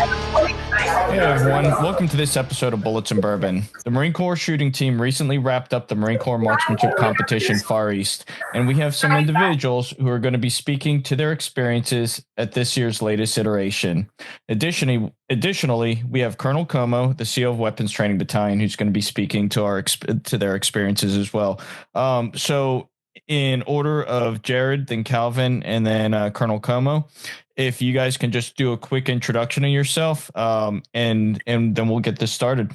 Hey everyone, welcome to this episode of Bullets and Bourbon. The Marine Corps shooting team recently wrapped up the Marine Corps Marksmanship Competition Far East, and we have some individuals who are going to be speaking to their experiences at this year's latest iteration. Additionally, we have Colonel Cuomo, the CO of Weapons Training Battalion, who's going to be speaking to their experiences as well. So in order of Jared, then Calvin, and then Colonel Cuomo, if you guys can just do a quick introduction of yourself, and then we'll get this started.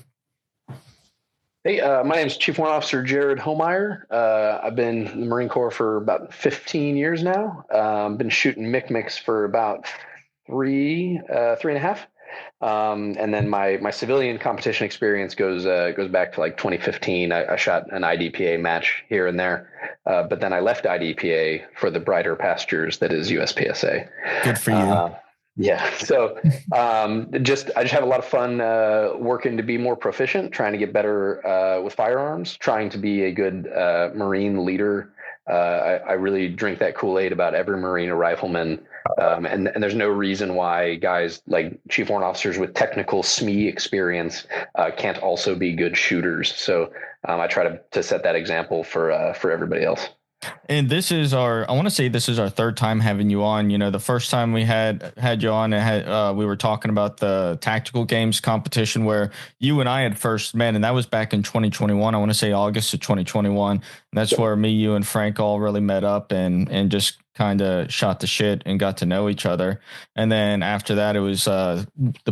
Hey, my name is Chief Warrant Officer Jared Hohmeier. I've been in the Marine Corps for about 15 years now. Been shooting MCMCs for about three and a half. And then my civilian competition experience goes back to like 2015. I shot an IDPA match here and there, but then I left IDPA for the brighter pastures that is USPSA. Good for you. Yeah. So I just have a lot of fun working to be more proficient, trying to get better with firearms, trying to be a good Marine leader. I really drink that Kool-Aid about every Marine or rifleman. And there's no reason why guys like Chief Warrant Officers with technical SME experience can't also be good shooters. So I try to set that example for everybody else. And this is I want to say this is our third time having you on. You know, the first time we had you on, we were talking about the tactical games competition where you and I had first met, and that was back in 2021. I want to say August of 2021. And that's where me, you, and Frank all really met up and just kind of shot the shit and got to know each other. And then after that, it was the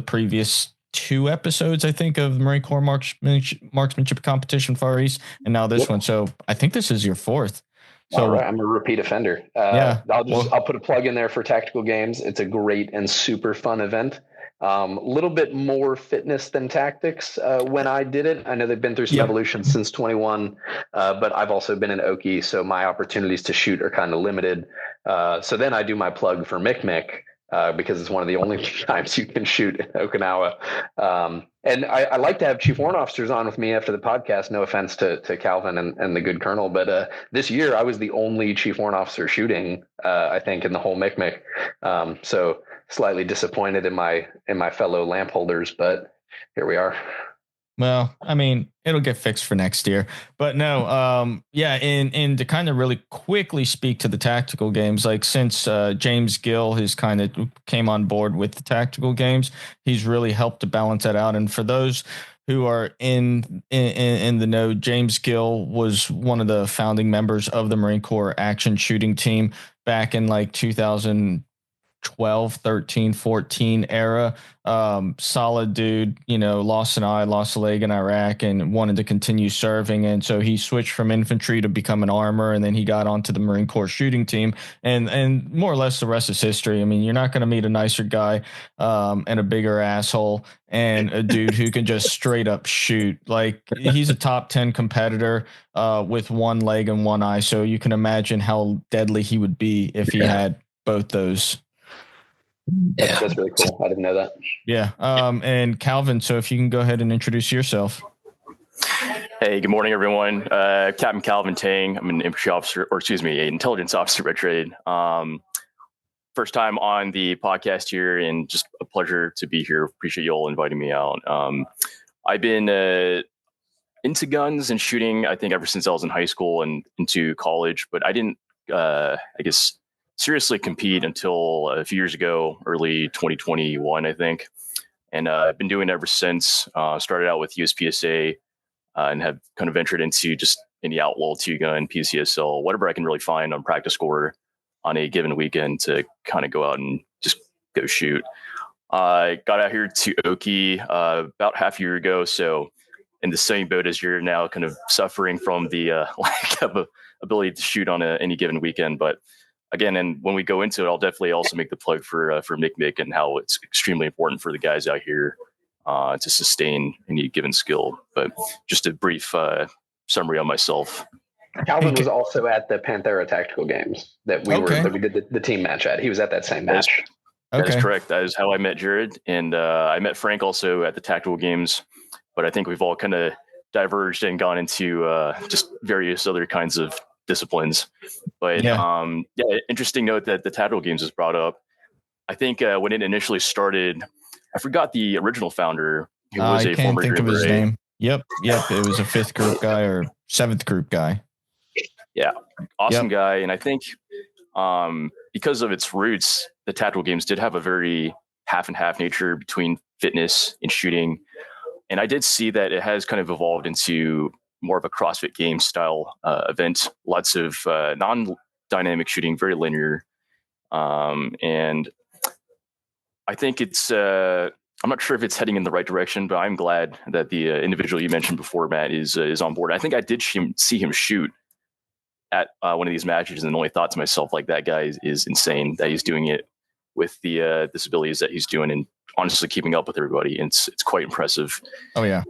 previous 2 episodes, I think, of Marine Corps Marksmanship Competition Far East, and now this one. So I think this is your 4th. So, all right, I'm a repeat offender. Yeah, I'll put a plug in there for tactical games. It's a great and super fun event. A little bit more fitness than tactics when I did it. I know they've been through some evolution since 21, but I've also been in Oki, so my opportunities to shoot are kind of limited. So then I do my plug for MCMC because it's one of the only times you can shoot in Okinawa. And I like to have Chief Warrant Officers on with me after the podcast. No offense to Calvin and the good Colonel, but this year I was the only Chief Warrant Officer shooting, I think, in the whole MCMC. So slightly disappointed in my fellow lamp holders, but here we are. Well, I mean, it'll get fixed for next year, but no, and to kind of really quickly speak to the tactical games, like since James Gill has kind of came on board with the tactical games, he's really helped to balance that out. And for those who are in the know, James Gill was one of the founding members of the Marine Corps action shooting team back in like 2012, 13, 14 era. Solid dude, you know, lost an eye, lost a leg in Iraq and wanted to continue serving. And so he switched from infantry to become an armor. And then he got onto the Marine Corps shooting team, and more or less the rest is history. I mean, you're not going to meet a nicer guy and a bigger asshole and a dude who can just straight up shoot. Like, he's a top 10 competitor with one leg and one eye. So you can imagine how deadly he would be if he had both those. Yeah, that's really cool. I didn't know that. Yeah. And Calvin, so if you can go ahead and introduce yourself. Hey, good morning, everyone. Captain Calvin Tang. I'm an infantry officer, an intelligence officer by trade. First time on the podcast here, and just a pleasure to be here. Appreciate you all inviting me out. I've been into guns and shooting, I think, ever since I was in high school and into college, but I didn't, seriously compete until a few years ago, early 2021, I think. And I've been doing it ever since. Started out with USPSA and have kind of ventured into just any outlaw 2-gun, PCSL, whatever I can really find on practice score on a given weekend to kind of go out and just go shoot. I got out here to Oki about half a year ago. So in the same boat as you're now, kind of suffering from the lack of ability to shoot on any given weekend. But again, and when we go into it, I'll definitely also make the plug for MCMC and how it's extremely important for the guys out here to sustain any given skill. But just a brief summary on myself. Calvin was also at the Panthera Tactical Games that we did the team match at. He was at that same match. That is correct. That is how I met Jared, and I met Frank also at the Tactical Games. But I think we've all kind of diverged and gone into just various other kinds of disciplines. But interesting note that the Tactical Games was brought up. I think when it initially started, I forgot the original founder, who was I a can't former think Green of his Beret. name. Yep. It was a 5th group guy or 7th group guy. Yeah, awesome guy. And I think because of its roots, the tactical games did have a very half and half nature between fitness and shooting. And I did see that it has kind of evolved into more of a CrossFit game style event. Lots of non-dynamic shooting, very linear. And I think it's, I'm not sure if it's heading in the right direction, but I'm glad that the individual you mentioned before, Matt, is on board. I think I did see him shoot at one of these matches and only thought to myself, like, that guy is insane that he's doing it with the disabilities that he's doing and honestly keeping up with everybody. And it's quite impressive. Oh, yeah.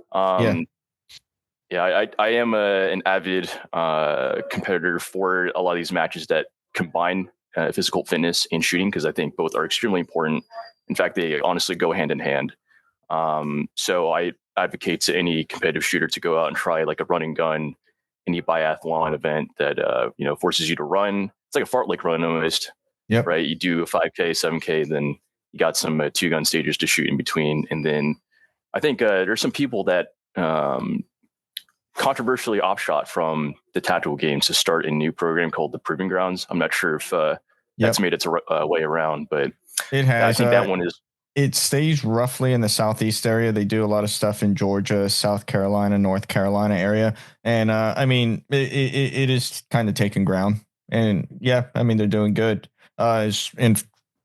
Yeah, I am an avid competitor for a lot of these matches that combine physical fitness and shooting, because I think both are extremely important. In fact, they honestly go hand in hand. So I advocate to any competitive shooter to go out and try like a run and gun, any biathlon event that forces you to run. It's like a fartlek run almost. Yep. Right. You do a 5K, 7K, then you got some 2-gun stages to shoot in between, and then I think there's some people that controversially offshot from the tactical games to start a new program called the Proving Grounds. I'm not sure if that's made its way around, but it has. I think that one is. It stays roughly in the Southeast area. They do a lot of stuff in Georgia, South Carolina, North Carolina area. And I mean, it is kind of taking ground. And yeah, I mean, they're doing good. In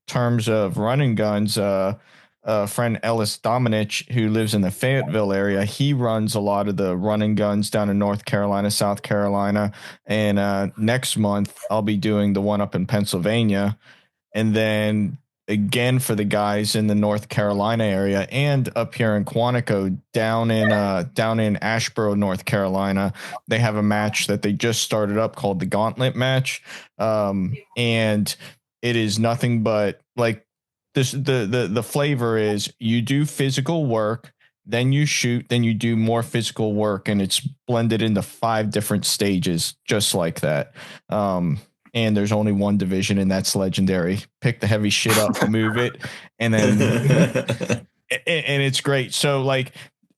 terms of running guns, friend Ellis Dominich, who lives in the Fayetteville area, he runs a lot of the running guns down in North Carolina, South Carolina. And next month, I'll be doing the one up in Pennsylvania. And then again for the guys in the North Carolina area and up here in Quantico, down in Asheboro, North Carolina, they have a match that they just started up called the Gauntlet match. And it is nothing but like this. The flavor is you do physical work, then you shoot, then you do more physical work, and it's blended into 5 different stages, just like that. And there's only one division, and that's legendary. Pick the heavy shit up, move it, and then and it's great. So like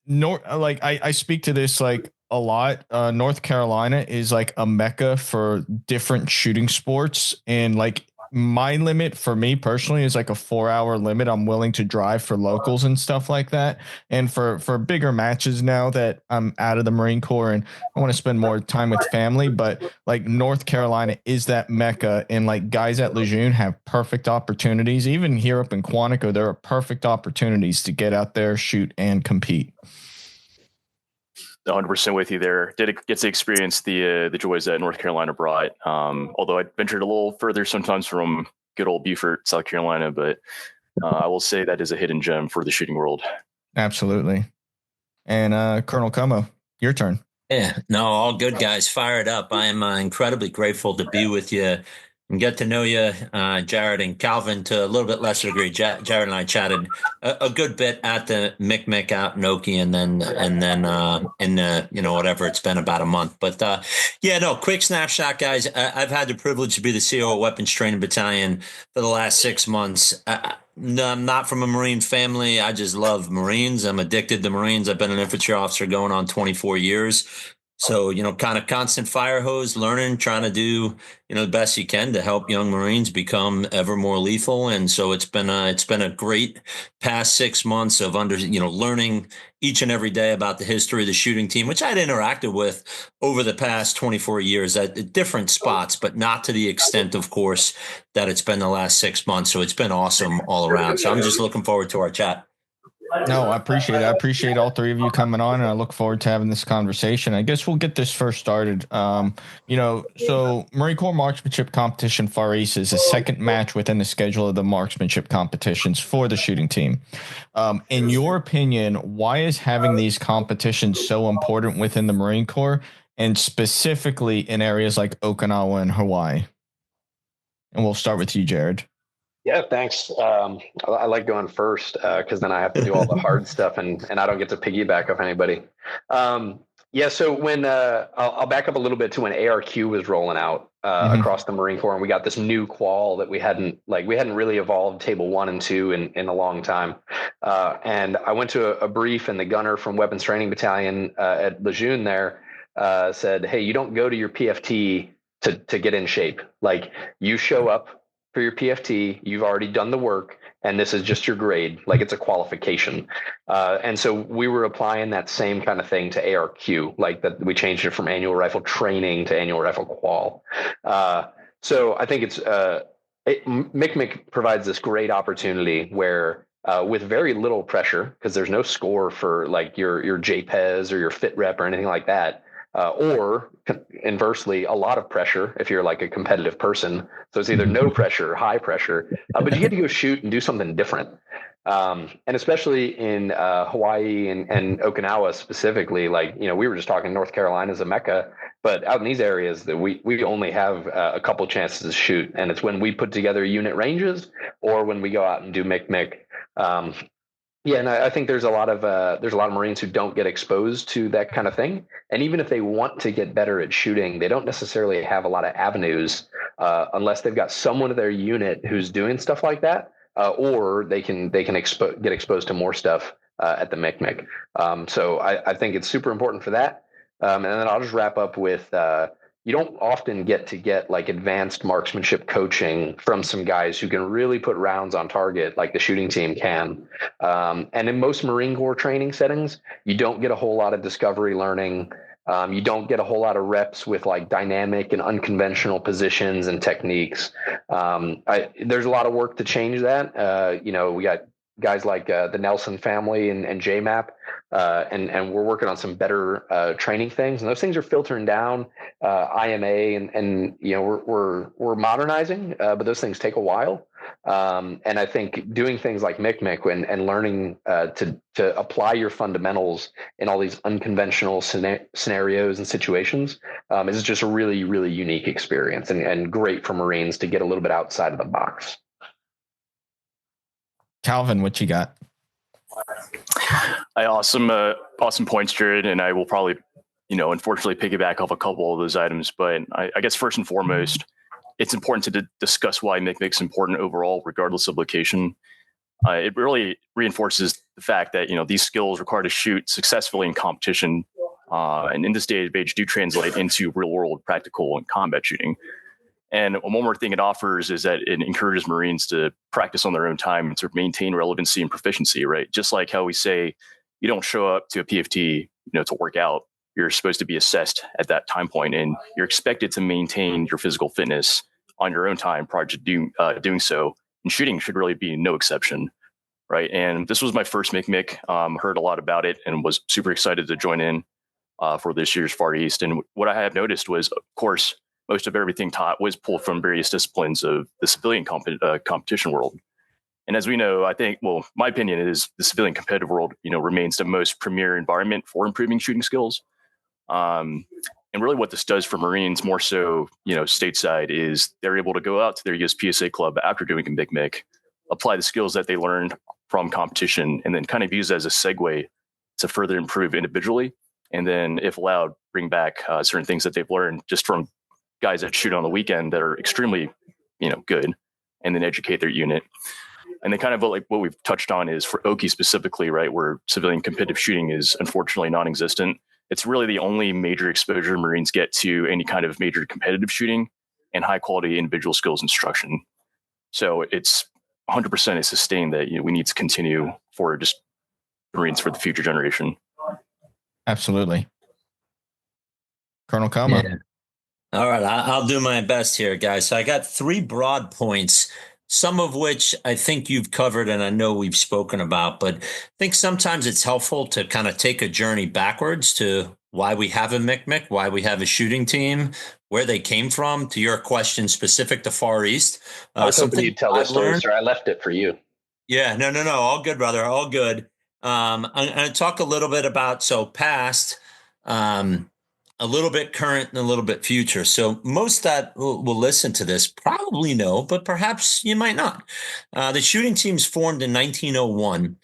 I speak to this like a lot. North Carolina is like a mecca for different shooting sports, and like my limit for me personally is like a 4-hour limit. I'm willing to drive for locals and stuff like that. And for bigger matches now that I'm out of the Marine Corps and I want to spend more time with family, but like North Carolina is that mecca, and like guys at Lejeune have perfect opportunities. Even here up in Quantico, there are perfect opportunities to get out there, shoot, and compete. 100% with you there. Did get to experience the joys that North Carolina brought. Although I ventured a little further sometimes from good old Beaufort, South Carolina, but I will say that is a hidden gem for the shooting world. Absolutely. And Colonel Cuomo, your turn. Yeah, no, all good, guys. Fired up. I am incredibly grateful to be with you and get to know you, Jared and Calvin, to a little bit lesser degree. Jared and I chatted a good bit at the Mick out in Oki, and then in whatever it's been, about a month. But quick snapshot, guys. I've had the privilege to be the CEO of Weapons Training Battalion for the last 6 months. I'm not from a Marine family. I just love Marines. I'm addicted to Marines. I've been an infantry officer going on 24 years. So, kind of constant fire hose, learning, trying to do, the best you can to help young Marines become ever more lethal. And so it's been a great past 6 months of learning each and every day about the history of the shooting team, which I'd interacted with over the past 24 years at different spots, but not to the extent, of course, that it's been the last 6 months. So it's been awesome all around. So I'm just looking forward to our chat. No, I appreciate it. I appreciate all 3 of you coming on, and I look forward to having this conversation. I guess we'll get this first started. So Marine Corps Marksmanship Competition Far East is the second match within the schedule of the marksmanship competitions for the shooting team. In your opinion, why is having these competitions so important within the Marine Corps, and specifically in areas like Okinawa and Hawaii? And we'll start with you, Jared. Yeah, thanks. I like going first because then I have to do all the hard stuff and I don't get to piggyback off anybody. Yeah, so when I'll back up a little bit to when ARQ was rolling out across the Marine Corps, and we got this new qual that we hadn't really evolved table 1 and 2 in a long time. And I went to a brief, and the gunner from Weapons Training Battalion at Lejeune there said, "Hey, you don't go to your PFT to get in shape. Like, you show up for your PFT, you've already done the work, and this is just your grade. Like, it's a qualification." And so we were applying that same kind of thing to ARQ, like that we changed it from annual rifle training to annual rifle qual. So I think MCMC provides this great opportunity where with very little pressure, because there's no score for like your JPES or your fit rep or anything like that. Or inversely, a lot of pressure if you're like a competitive person. So it's either no pressure or high pressure, but you get to go shoot and do something different. And especially in Hawaii and Okinawa specifically, like, we were just talking North Carolina as a mecca, but out in these areas that we only have a couple chances to shoot, and it's when we put together unit ranges or when we go out and do MCMC. Yeah, and I think there's a lot of Marines who don't get exposed to that kind of thing, and even if they want to get better at shooting, they don't necessarily have a lot of avenues unless they've got someone in their unit who's doing stuff like that, or they can get exposed to more stuff at the MCMC. So I think it's super important for that, and then I'll just wrap up with. You don't often get like advanced marksmanship coaching from some guys who can really put rounds on target like the shooting team can. And in most Marine Corps training settings, you don't get a whole lot of discovery learning. You don't get a whole lot of reps with like dynamic and unconventional positions and techniques. There's a lot of work to change that. We got guys like the Nelson family and JMAP, and we're working on some better training things, and those things are filtering down IMA, and we're modernizing, but those things take a while. And I think doing things like MCMC and learning to apply your fundamentals in all these unconventional scenarios and situations is just a really, really unique experience, and great for Marines to get a little bit outside of the box. Calvin, what you got? Awesome points, Jared, and I will probably, unfortunately piggyback off a couple of those items. But I guess first and foremost, it's important to discuss why MCMC is important overall, regardless of location. It really reinforces the fact that these skills required to shoot successfully in competition, and in this day and age, do translate into real-world practical and combat shooting. And one more thing it offers is that it encourages Marines to practice on their own time and to maintain relevancy and proficiency, right? Just like how we say you don't show up to a PFT, to work out. You're supposed to be assessed at that time point, and you're expected to maintain your physical fitness on your own time prior to doing so. And shooting should really be no exception, right? And this was my first MCMC. Heard a lot about it and was super excited to join in for this year's Far East. And what I have noticed was, of course, most of everything taught was pulled from various disciplines of the civilian competition world. And as we know, I think, my opinion is the civilian competitive world, remains the most premier environment for improving shooting skills. And really what this does for Marines more so, stateside, is they're able to go out to their USPSA club after doing a MCMC, apply the skills that they learned from competition, and then kind of use as a segue to further improve individually. And then if allowed, bring back certain things that they've learned just from guys that shoot on the weekend that are extremely, good, and then educate their unit. And then kind of like what we've touched on is for Oki specifically, right, where civilian competitive shooting is unfortunately non-existent. It's really the only major exposure Marines get to any kind of major competitive shooting and high quality individual skills instruction. So it's 100% a sustain that we need to continue for just Marines for the future generation. Absolutely. Colonel Cuomo. Yeah. All right, I'll do my best here, guys. So I got 3 broad points, some of which I think you've covered and I know we've spoken about, but I think sometimes it's helpful to kind of take a journey backwards to why we have a MCMC, why we have a shooting team, where they came from, to your question specific to Far East. I was hoping you'd tell this story, sir. I left it for you. Yeah, no. All good, brother. All good. I'm going to talk a little bit about, past, a little bit current and a little bit future. So most that will listen to this probably know, but perhaps you might not. The shooting team's formed in 1901.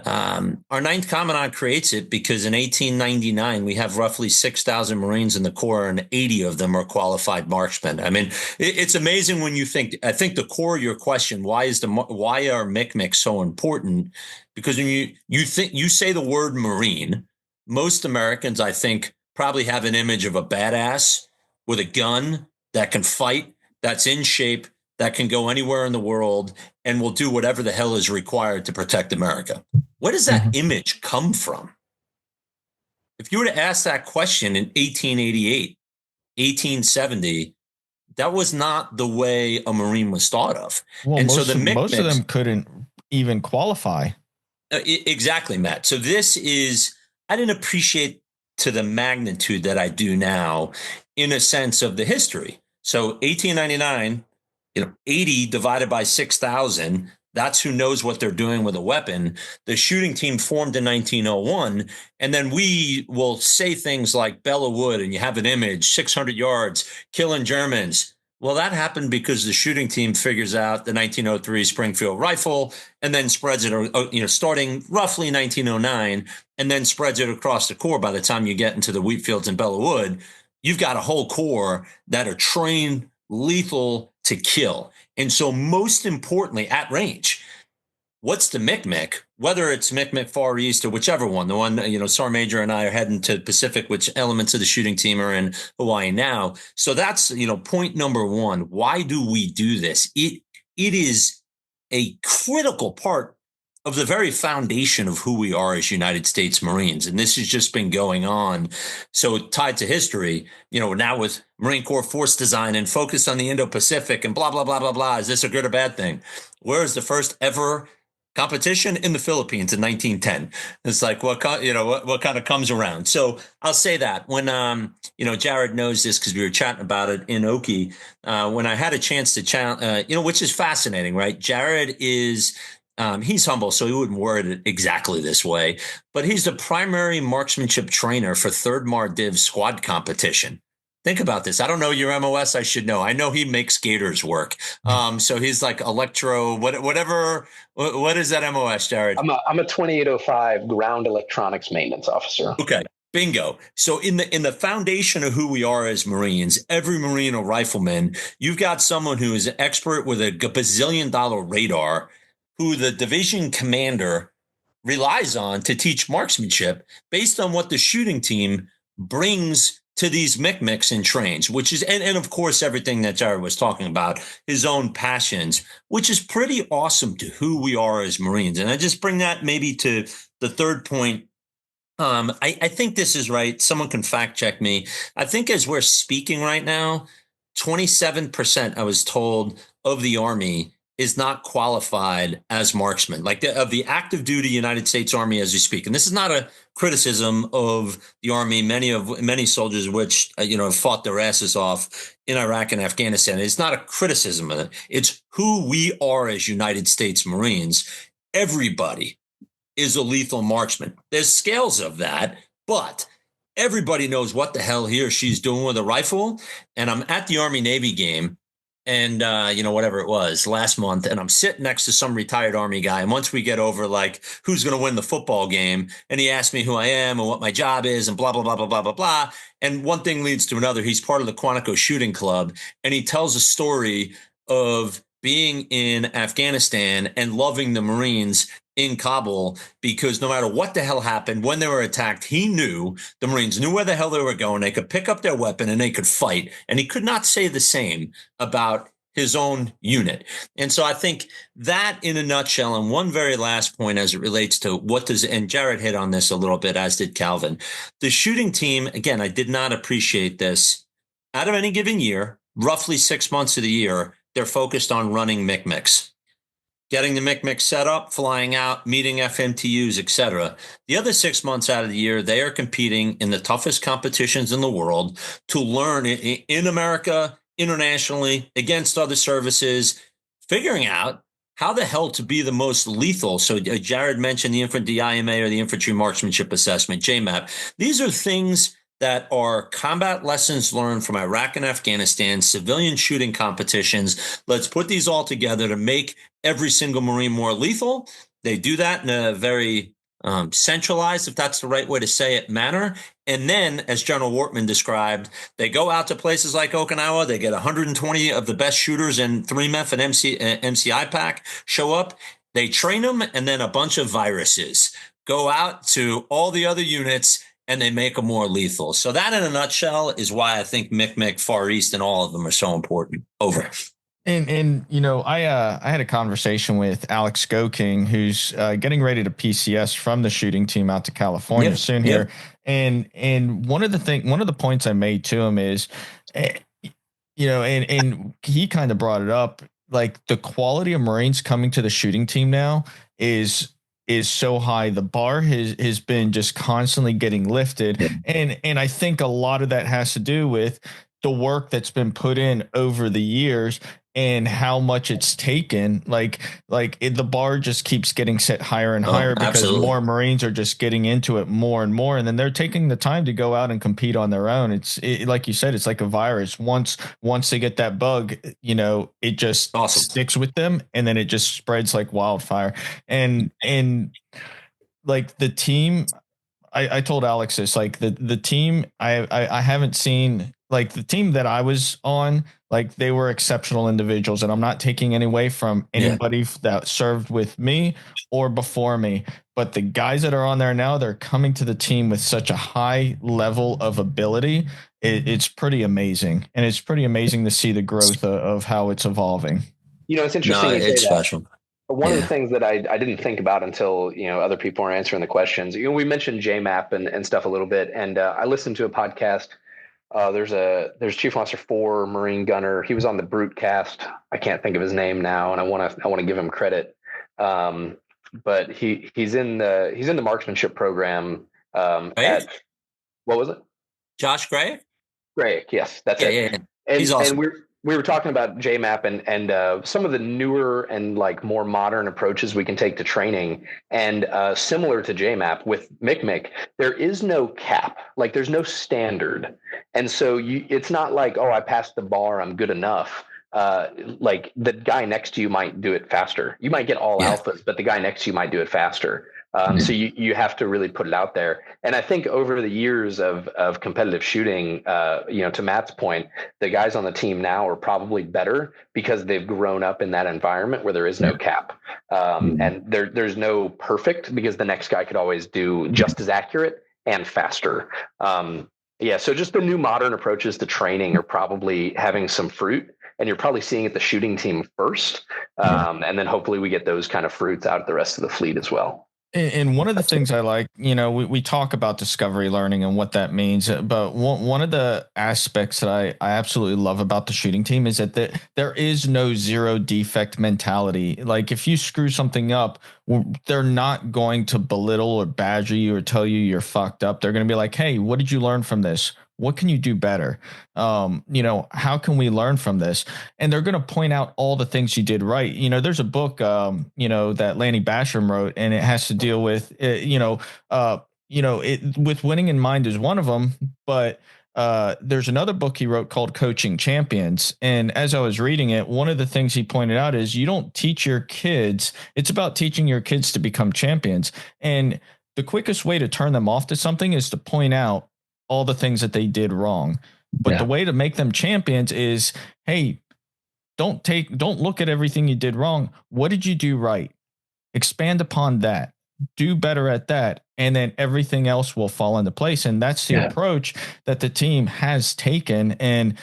Our ninth commandant creates it because in 1899, we have roughly 6,000 Marines in the Corps, and 80 of them are qualified marksmen. I mean, it's amazing when you think, I think the core of your question, why are MCMC so important? Because when you say the word Marine, most Americans, I think, probably have an image of a badass with a gun that can fight, that's in shape, that can go anywhere in the world, and will do whatever the hell is required to protect America. Where does that image come from? If you were to ask that question in 1888, 1870, that was not the way a Marine was thought of. Well, and most of them couldn't even qualify. Exactly, Matt. So this is, I didn't appreciate to the magnitude that I do now in a sense of the history. So 1899, 80 divided by 6,000, that's who knows what they're doing with a weapon. The shooting team formed in 1901, and then we will say things like Bella Wood, and you have an image, 600 yards, killing Germans. Well, that happened because the shooting team figures out the 1903 Springfield rifle and then spreads it, starting roughly 1909, and then spreads it across the Corps. By the time you get into the wheat fields in Bella Wood, you've got a whole Corps that are trained, lethal to kill. And so most importantly, at range, what's the MCMC? Whether it's MCMC Far East or whichever one, the one, Sergeant Major and I are heading to the Pacific, which elements of the shooting team are in Hawaii now. So that's, point number one. Why do we do this? It is a critical part of the very foundation of who we are as United States Marines. And this has just been going on. So tied to history, now with Marine Corps force design and focused on the Indo-Pacific and blah, blah, blah, blah, blah. Is this a good or bad thing? Where is the first ever competition? In the Philippines in 1910. It's like, what kind of comes around? So I'll say that when, Jared knows this because we were chatting about it in Oki, when I had a chance to chat, which is fascinating, right? Jared is, he's humble, so he wouldn't word it exactly this way, but he's the primary marksmanship trainer for 3rd Mar Div squad competition. Think about this. I don't know your MOS. I should know. I know he makes gators work. So he's like electro, whatever. What is that MOS, Jared? I'm a 2805 ground electronics maintenance officer. Okay. Bingo. So in the foundation of who we are as Marines, every Marine or rifleman, you've got someone who is an expert with a bazillion-dollar radar, who the division commander relies on to teach marksmanship based on what the shooting team brings to these MCMCs and trains, which is, and of course, everything that Jared was talking about, his own passions, which is pretty awesome to who we are as Marines. And I just bring that maybe to the third point. I think this is right. Someone can fact check me. I think as we're speaking right now, 27%, I was told, of the Army is not qualified as marksmen, like of the active duty United States Army as we speak. And this is not a criticism of the Army. Many soldiers, which, have fought their asses off in Iraq and Afghanistan. It's not a criticism of it. It's who we are as United States Marines. Everybody is a lethal marksman. There's scales of that, but everybody knows what the hell he or she's doing with a rifle. And I'm at the Army-Navy game, and, whatever it was last month, and I'm sitting next to some retired Army guy. And once we get over, like, who's going to win the football game, and he asked me who I am and what my job is and blah, blah, blah, blah, blah, blah, blah. And one thing leads to another. He's part of the Quantico Shooting Club, and he tells a story of being in Afghanistan and loving the Marines in Kabul, because no matter what the hell happened, when they were attacked, he knew the Marines knew where the hell they were going. They could pick up their weapon and they could fight. And he could not say the same about his own unit. And so I think that in a nutshell, and one very last point as it relates to and Jared hit on this a little bit, as did Calvin, the shooting team, again, I did not appreciate this. Out of any given year, roughly 6 months of the year, they're focused on running MCMCs. Getting the MCMC set up, flying out, meeting FMTUs, etc. The other 6 months out of the year, they are competing in the toughest competitions in the world to learn in America, internationally, against other services, figuring out how the hell to be the most lethal. So Jared mentioned the Infantry DIMA or the Infantry Marksmanship Assessment, JMAP. These are things that are combat lessons learned from Iraq and Afghanistan, civilian shooting competitions. Let's put these all together to make every single Marine more lethal They do that in a very centralized, if that's the right way to say it, manner. And then, as General Wortman described, they go out to places like Okinawa. They get 120 of the best shooters in 3MEF and MCI pack show up. They train them, and then a bunch of viruses go out to all the other units, and they make them more lethal. So that, in a nutshell, is why I think MCMC, Far East, and all of them are so important. Over. And I had a conversation with Alex Goking, who's getting ready to PCS from the shooting team out to California soon here. And one of the points I made to him is, and he kind of brought it up, like the quality of Marines coming to the shooting team now is so high. The bar has been just constantly getting lifted, and I think a lot of that has to do with the work that's been put in over the years and how much it's taken. The bar just keeps getting set higher and higher because more Marines are just getting into it more and more, and then they're taking the time to go out and compete on their own. It's like you said, it's like a virus. Once they get that bug, it just sticks with them, and then it just spreads like wildfire. And like the team, I told Alex this, like the team, I haven't seen, like the team that I was on, like they were exceptional individuals, and I'm not taking any away from anybody that served with me or before me, but the guys that are on there now, they're coming to the team with such a high level of ability. It's pretty amazing. And it's pretty amazing to see the growth of how it's evolving. It's interesting. No, it's special. One of the things that I didn't think about until, other people are answering the questions, we mentioned JMAP and stuff a little bit. And I listened to a podcast. There's Chief Officer 4 Marine Gunner. He was on the Brutecast. I can't think of his name now, and I want to give him credit. But he's in the marksmanship program. At what was it? Josh Gray? Gray, yes, that's it. Yeah. And, he's awesome. And we were talking about JMAP and some of the newer and like more modern approaches we can take to training. And similar to JMAP with MCMC, there is no cap. Like there's no standard. And so it's not like, oh, I passed the bar, I'm good enough. Like the guy next to you might do it faster. You might get all alphas, but the guy next to you might do it faster. So you have to really put it out there. And I think over the years of competitive shooting, to Matt's point, the guys on the team now are probably better because they've grown up in that environment where there is no cap. And there's no perfect, because the next guy could always do just as accurate and faster. So just the new modern approaches to training are probably having some fruit. And you're probably seeing it the shooting team first. And then hopefully we get those kind of fruits out of the rest of the fleet as well. And one of the things I like, we talk about discovery learning and what that means, but one of the aspects that I absolutely love about the shooting team is that there is no zero defect mentality. Like if you screw something up, they're not going to belittle or badger you or tell you you're fucked up. They're going to be like, hey, what did you learn from this? What can you do better? How can we learn from this? And they're going to point out all the things you did right. There's a book, that Lanny Basham wrote, and it has to deal with, with winning in mind is one of them. But there's another book he wrote called Coaching Champions. And as I was reading it, one of the things he pointed out is you don't teach your kids. It's about teaching your kids to become champions. And the quickest way to turn them off to something is to point out all the things that they did wrong. But the way to make them champions is, hey, don't look at everything you did wrong. What did you do right? Expand upon that, do better at that. And then everything else will fall into place. And that's the approach that the team has taken. And,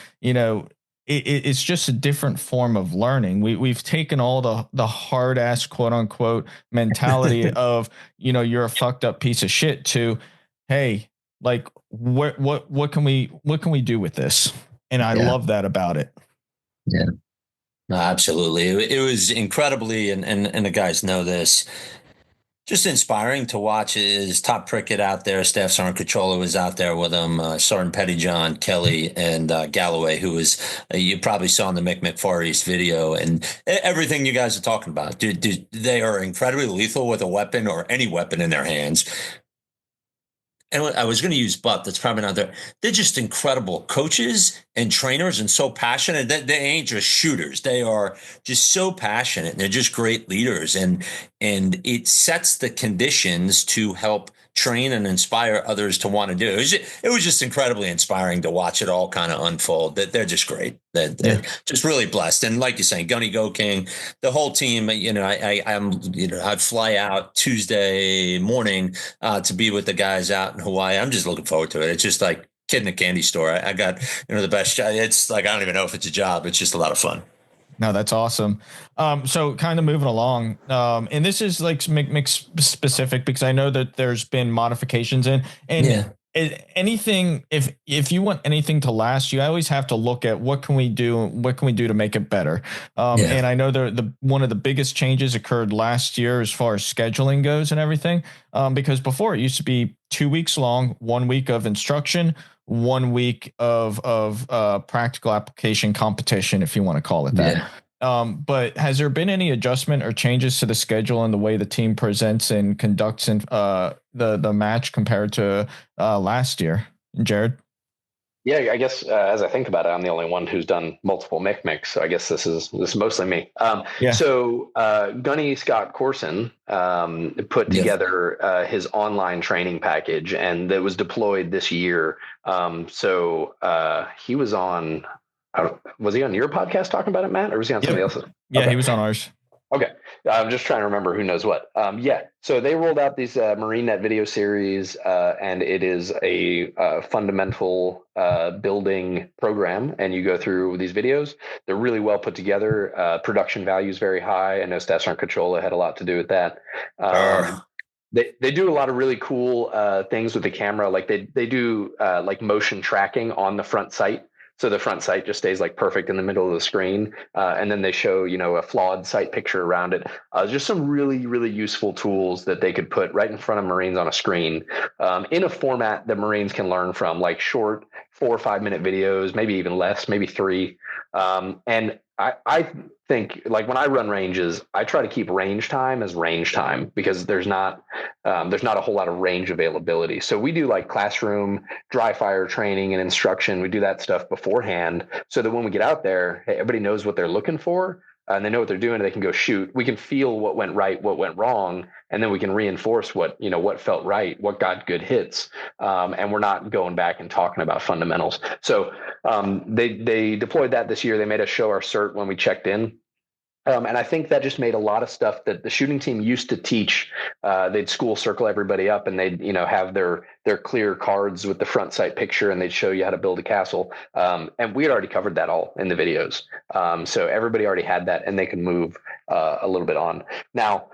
it's just a different form of learning. We've taken all the hard ass quote unquote mentality of, you're a fucked up piece of shit to, hey, like what can we do with this? And I love that about it. Yeah, no, absolutely. It was incredibly, and the guys know this, just inspiring to watch. His top Prickett out there, Staff Sergeant Cachola was out there with him, Sergeant Pettyjohn, Kelly, and Galloway, who was, you probably saw in the MCMC Far East video, and everything you guys are talking about. They are incredibly lethal with a weapon or any weapon in their hands. and I was going to use but that's probably not there. They're just incredible coaches and trainers and so passionate. They ain't just shooters. They are just so passionate. And they're just great leaders. And it sets the conditions to help train and inspire others to want to do it. It was just incredibly inspiring to watch it all kind of unfold. That they're just great. They're just really blessed. And like you're saying, Gunny Go King, the whole team, I'd fly out Tuesday morning to be with the guys out in Hawaii. I'm just looking forward to it. It's just like kid in a candy store. I got, the best job. It's like, I don't even know if it's a job. It's just a lot of fun. No, that's awesome. So kind of moving along, and this is like mixed specific because I know that there's been modifications anything, if you want anything to last, you always have to look at what can we do to make it better. And I know the one of the biggest changes occurred last year as far as scheduling goes and everything, because before it used to be 2 weeks long, 1 week of instruction, 1 week of practical application competition, if you want to call it that. But has there been any adjustment or changes to the schedule and the way the team presents and conducts in, the match compared to last year, Jared? Yeah, I guess as I think about it, I'm the only one who's done multiple mix. So I guess this is mostly me. So Gunny Scott Corson put together his online training package, and that was deployed this year. So he was on. Was he on your podcast talking about it, Matt, or was he on somebody else's? Yeah, okay. He was on ours. Okay. I'm just trying to remember who knows what. So they rolled out these MarineNet video series, and it is a fundamental building program, and you go through these videos. They're really well put together. Production value is very high. I know Stats Aren't Controlla had a lot to do with that. They do a lot of really cool things with the camera. Like they do like motion tracking on the front sight. So the front sight just stays like perfect in the middle of the screen. And then they show, a flawed sight picture around it. Just some really, really useful tools that they could put right in front of Marines on a screen in a format that Marines can learn from, like short 4 or 5 minute videos, maybe even less, maybe 3. And I think, like, when I run ranges, I try to keep range time as range time because there's not a whole lot of range availability. So we do like classroom dry fire training and instruction. We do that stuff beforehand so that when we get out there, everybody knows what they're looking for. And they know what they're doing, and they can go shoot. We can feel what went right, what went wrong, and then we can reinforce what felt right, what got good hits. And we're not going back and talking about fundamentals. So they deployed that this year. They made us show our cert when we checked in. And I think that just made a lot of stuff that the shooting team used to teach. They'd school circle everybody up, and they'd have their clear cards with the front sight picture, and they'd show you how to build a castle. And we had already covered that all in the videos. So everybody already had that, and they could move a little bit on. Now,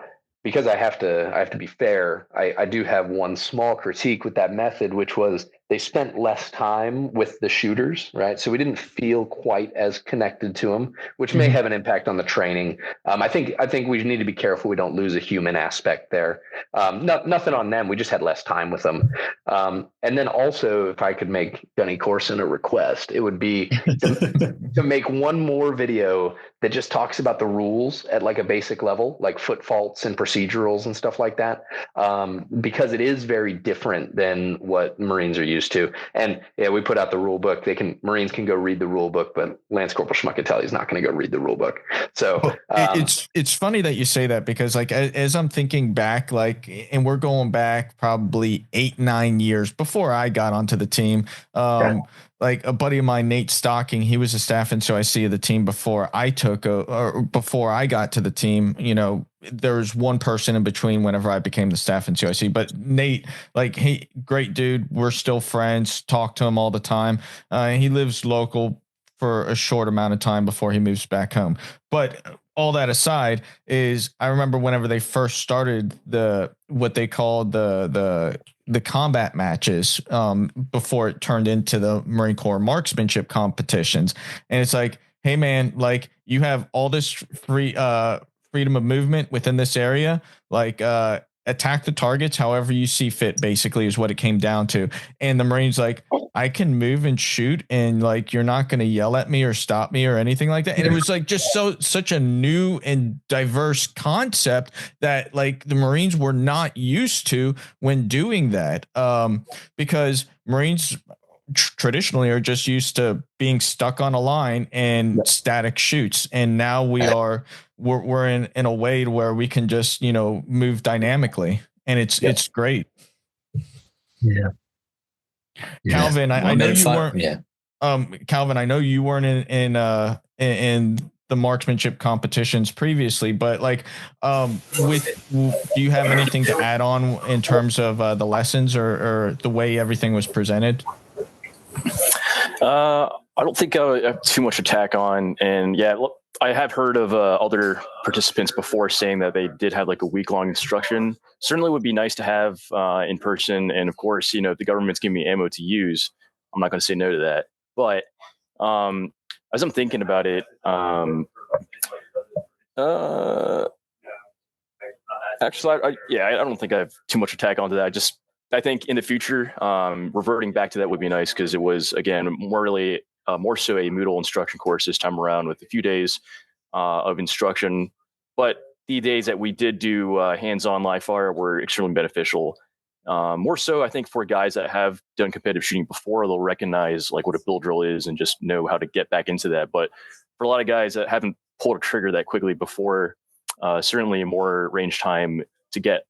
because I have to be fair, I do have one small critique with that method, which was they spent less time with the shooters, right? So we didn't feel quite as connected to them, which may have an impact on the training. I think we need to be careful we don't lose a human aspect there. Nothing on them. We just had less time with them. And then also, if I could make Gunny Corson a request, it would be to make one more video that just talks about the rules at like a basic level, like foot faults and procedurals and stuff like that, because it is very different than what Marines are used to. And we put out the rule book. Marines can go read the rule book, but Lance Corporal Schmuckatelli is not going to go read the rule book. So it's funny that you say that, because like as I'm thinking back, like, and we're going back probably 8-9 years before I got onto the team. Like a buddy of mine, Nate Stocking, he was a staff NCOIC of the team before I before I got to the team. There was one person in between whenever I became the staff NCOIC, but Nate, like, he, great dude. We're still friends, talk to him all the time. He lives local for a short amount of time before he moves back home. But all that aside, is I remember whenever they first started what they called the combat matches, before it turned into the Marine Corps Marksmanship competitions. And it's like, hey man, like, you have all this freedom of movement within this area. Like, attack the targets however you see fit, basically, is what it came down to. And the Marines like, I can move and shoot, and like, you're not going to yell at me or stop me or anything like that. And it was like just such a new and diverse concept that like the Marines were not used to when doing that. Because Marines traditionally are just used to being stuck on a line and static shoots. And now we're in a way to where we can just, move dynamically, and it's great. Yeah. Calvin, I know you weren't. Yeah. Calvin, I know you weren't in the marksmanship competitions previously, but like, do you have anything to add on in terms of the lessons or the way everything was presented? I don't think I have too much to tack on. And yeah, look, I have heard of other participants before saying that they did have like a week-long instruction. Certainly would be nice to have in person. And of course, if the government's giving me ammo to use, I'm not going to say no to that. But as I'm thinking about it, actually, I don't think I have too much to tack onto that. I think in the future, reverting back to that would be nice, because it was, again, more so a Moodle instruction course this time around with a few days of instruction. But the days that we did do hands-on live fire were extremely beneficial. More so, I think, for guys that have done competitive shooting before, they'll recognize like what a build drill is and just know how to get back into that. But for a lot of guys that haven't pulled a trigger that quickly before, certainly more range time to get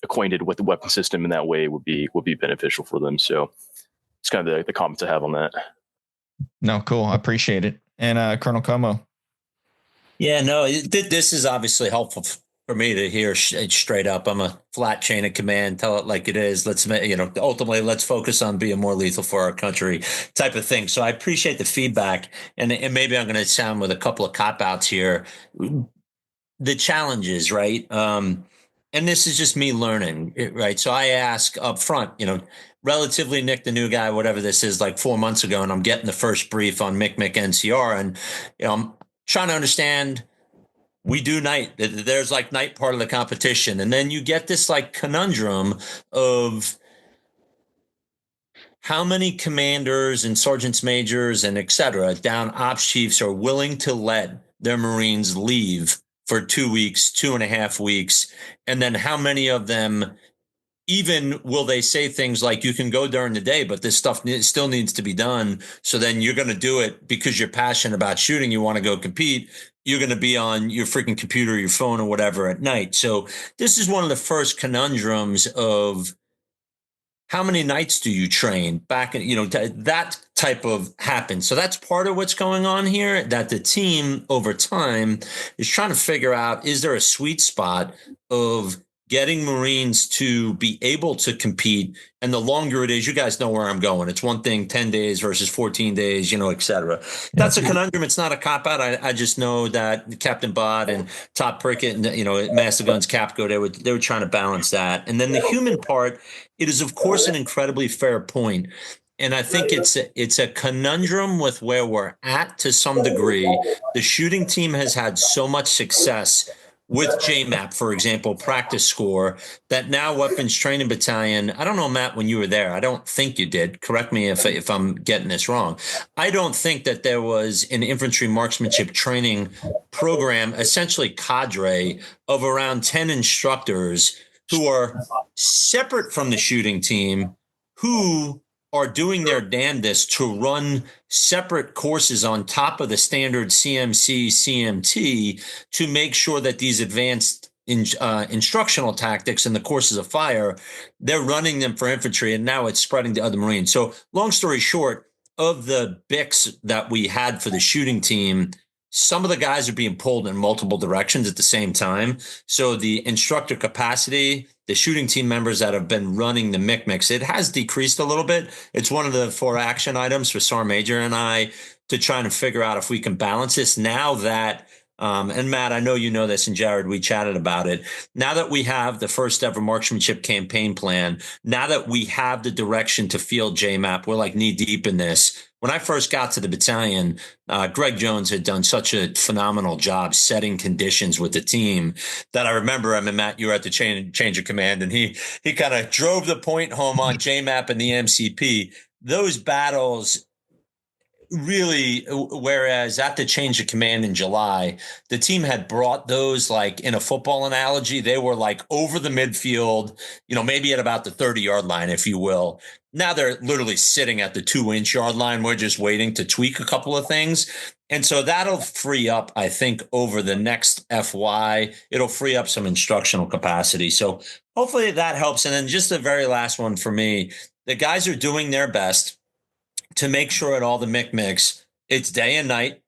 acquainted with the weapon system in that way would be beneficial for them. So it's kind of the comments I have on that. No, cool. I appreciate it. And Colonel Cuomo. Yeah, no, this is obviously helpful for me to hear straight up. I'm a flat chain of command. Tell it like it is. Ultimately, let's focus on being more lethal for our country type of thing. So I appreciate the feedback. And maybe I'm going to sound with a couple of cop-outs here. The challenges, right? And this is just me learning, right? So I ask up front, relatively Nick, the new guy, whatever this is, like 4 months ago, and I'm getting the first brief on MCMC NCR, and I'm trying to understand. We do night. There's like night part of the competition, and then you get this like conundrum of how many commanders and sergeants majors and et cetera, down ops chiefs are willing to let their Marines leave for 2 weeks, 2.5 weeks. And then how many of them even will they say things like, you can go during the day, but this stuff still needs to be done. So then you're going to do it because you're passionate about shooting. You want to go compete. You're going to be on your freaking computer, your phone or whatever at night. So this is one of the first conundrums of how many nights do you train back in, that type of happens. So that's part of what's going on here, that the team over time is trying to figure out, is there a sweet spot of getting Marines to be able to compete? And the longer it is, you guys know where I'm going. It's one thing, 10 days versus 14 days, et cetera. That's a conundrum. It's not a cop-out. I just know that Captain Bod and Top Prickett and, Master Guns Capco, they were trying to balance that. And then the human part, it is, of course, an incredibly fair point. And I think it's a conundrum with where we're at to some degree. The shooting team has had so much success with JMAP, for example, practice score, that now Weapons Training Battalion, I don't know, Matt, when you were there, I don't think you did. Correct me if I'm getting this wrong. I don't think that there was an infantry marksmanship training program, essentially cadre of around 10 instructors who are separate from the shooting team, who are doing their damnedest to run separate courses on top of the standard CMC, CMT to make sure that these advanced instructional tactics and the courses of fire, they're running them for infantry, and now it's spreading to other Marines. So long story short, of the BICs that we had for the shooting team, some of the guys are being pulled in multiple directions at the same time. So the instructor capacity, the shooting team members that have been running the MCMC, it has decreased a little bit. It's one of the 4 action items for Sergeant Major and I to try and figure out if we can balance this now that, and Matt, I know you know this, and Jared, we chatted about it. Now that we have the first ever marksmanship campaign plan, now that we have the direction to field JMAP, we're like knee deep in this. when I first got to the battalion, Greg Jones had done such a phenomenal job setting conditions with the team that I remember, I mean, Matt, you were at the change of command, and he kind of drove the point home on JMAP and the MCP. Those battles really, whereas at the change of command in July, the team had brought those, like in a football analogy, they were like over the midfield, maybe at about the 30-yard line, if you will. Now they're literally sitting at the 2-inch yard line. We're just waiting to tweak a couple of things. And so that'll free up, I think, over the next FY, it'll free up some instructional capacity. So hopefully that helps. And then just the very last one for me, the guys are doing their best to make sure at all the mix, it's day and night.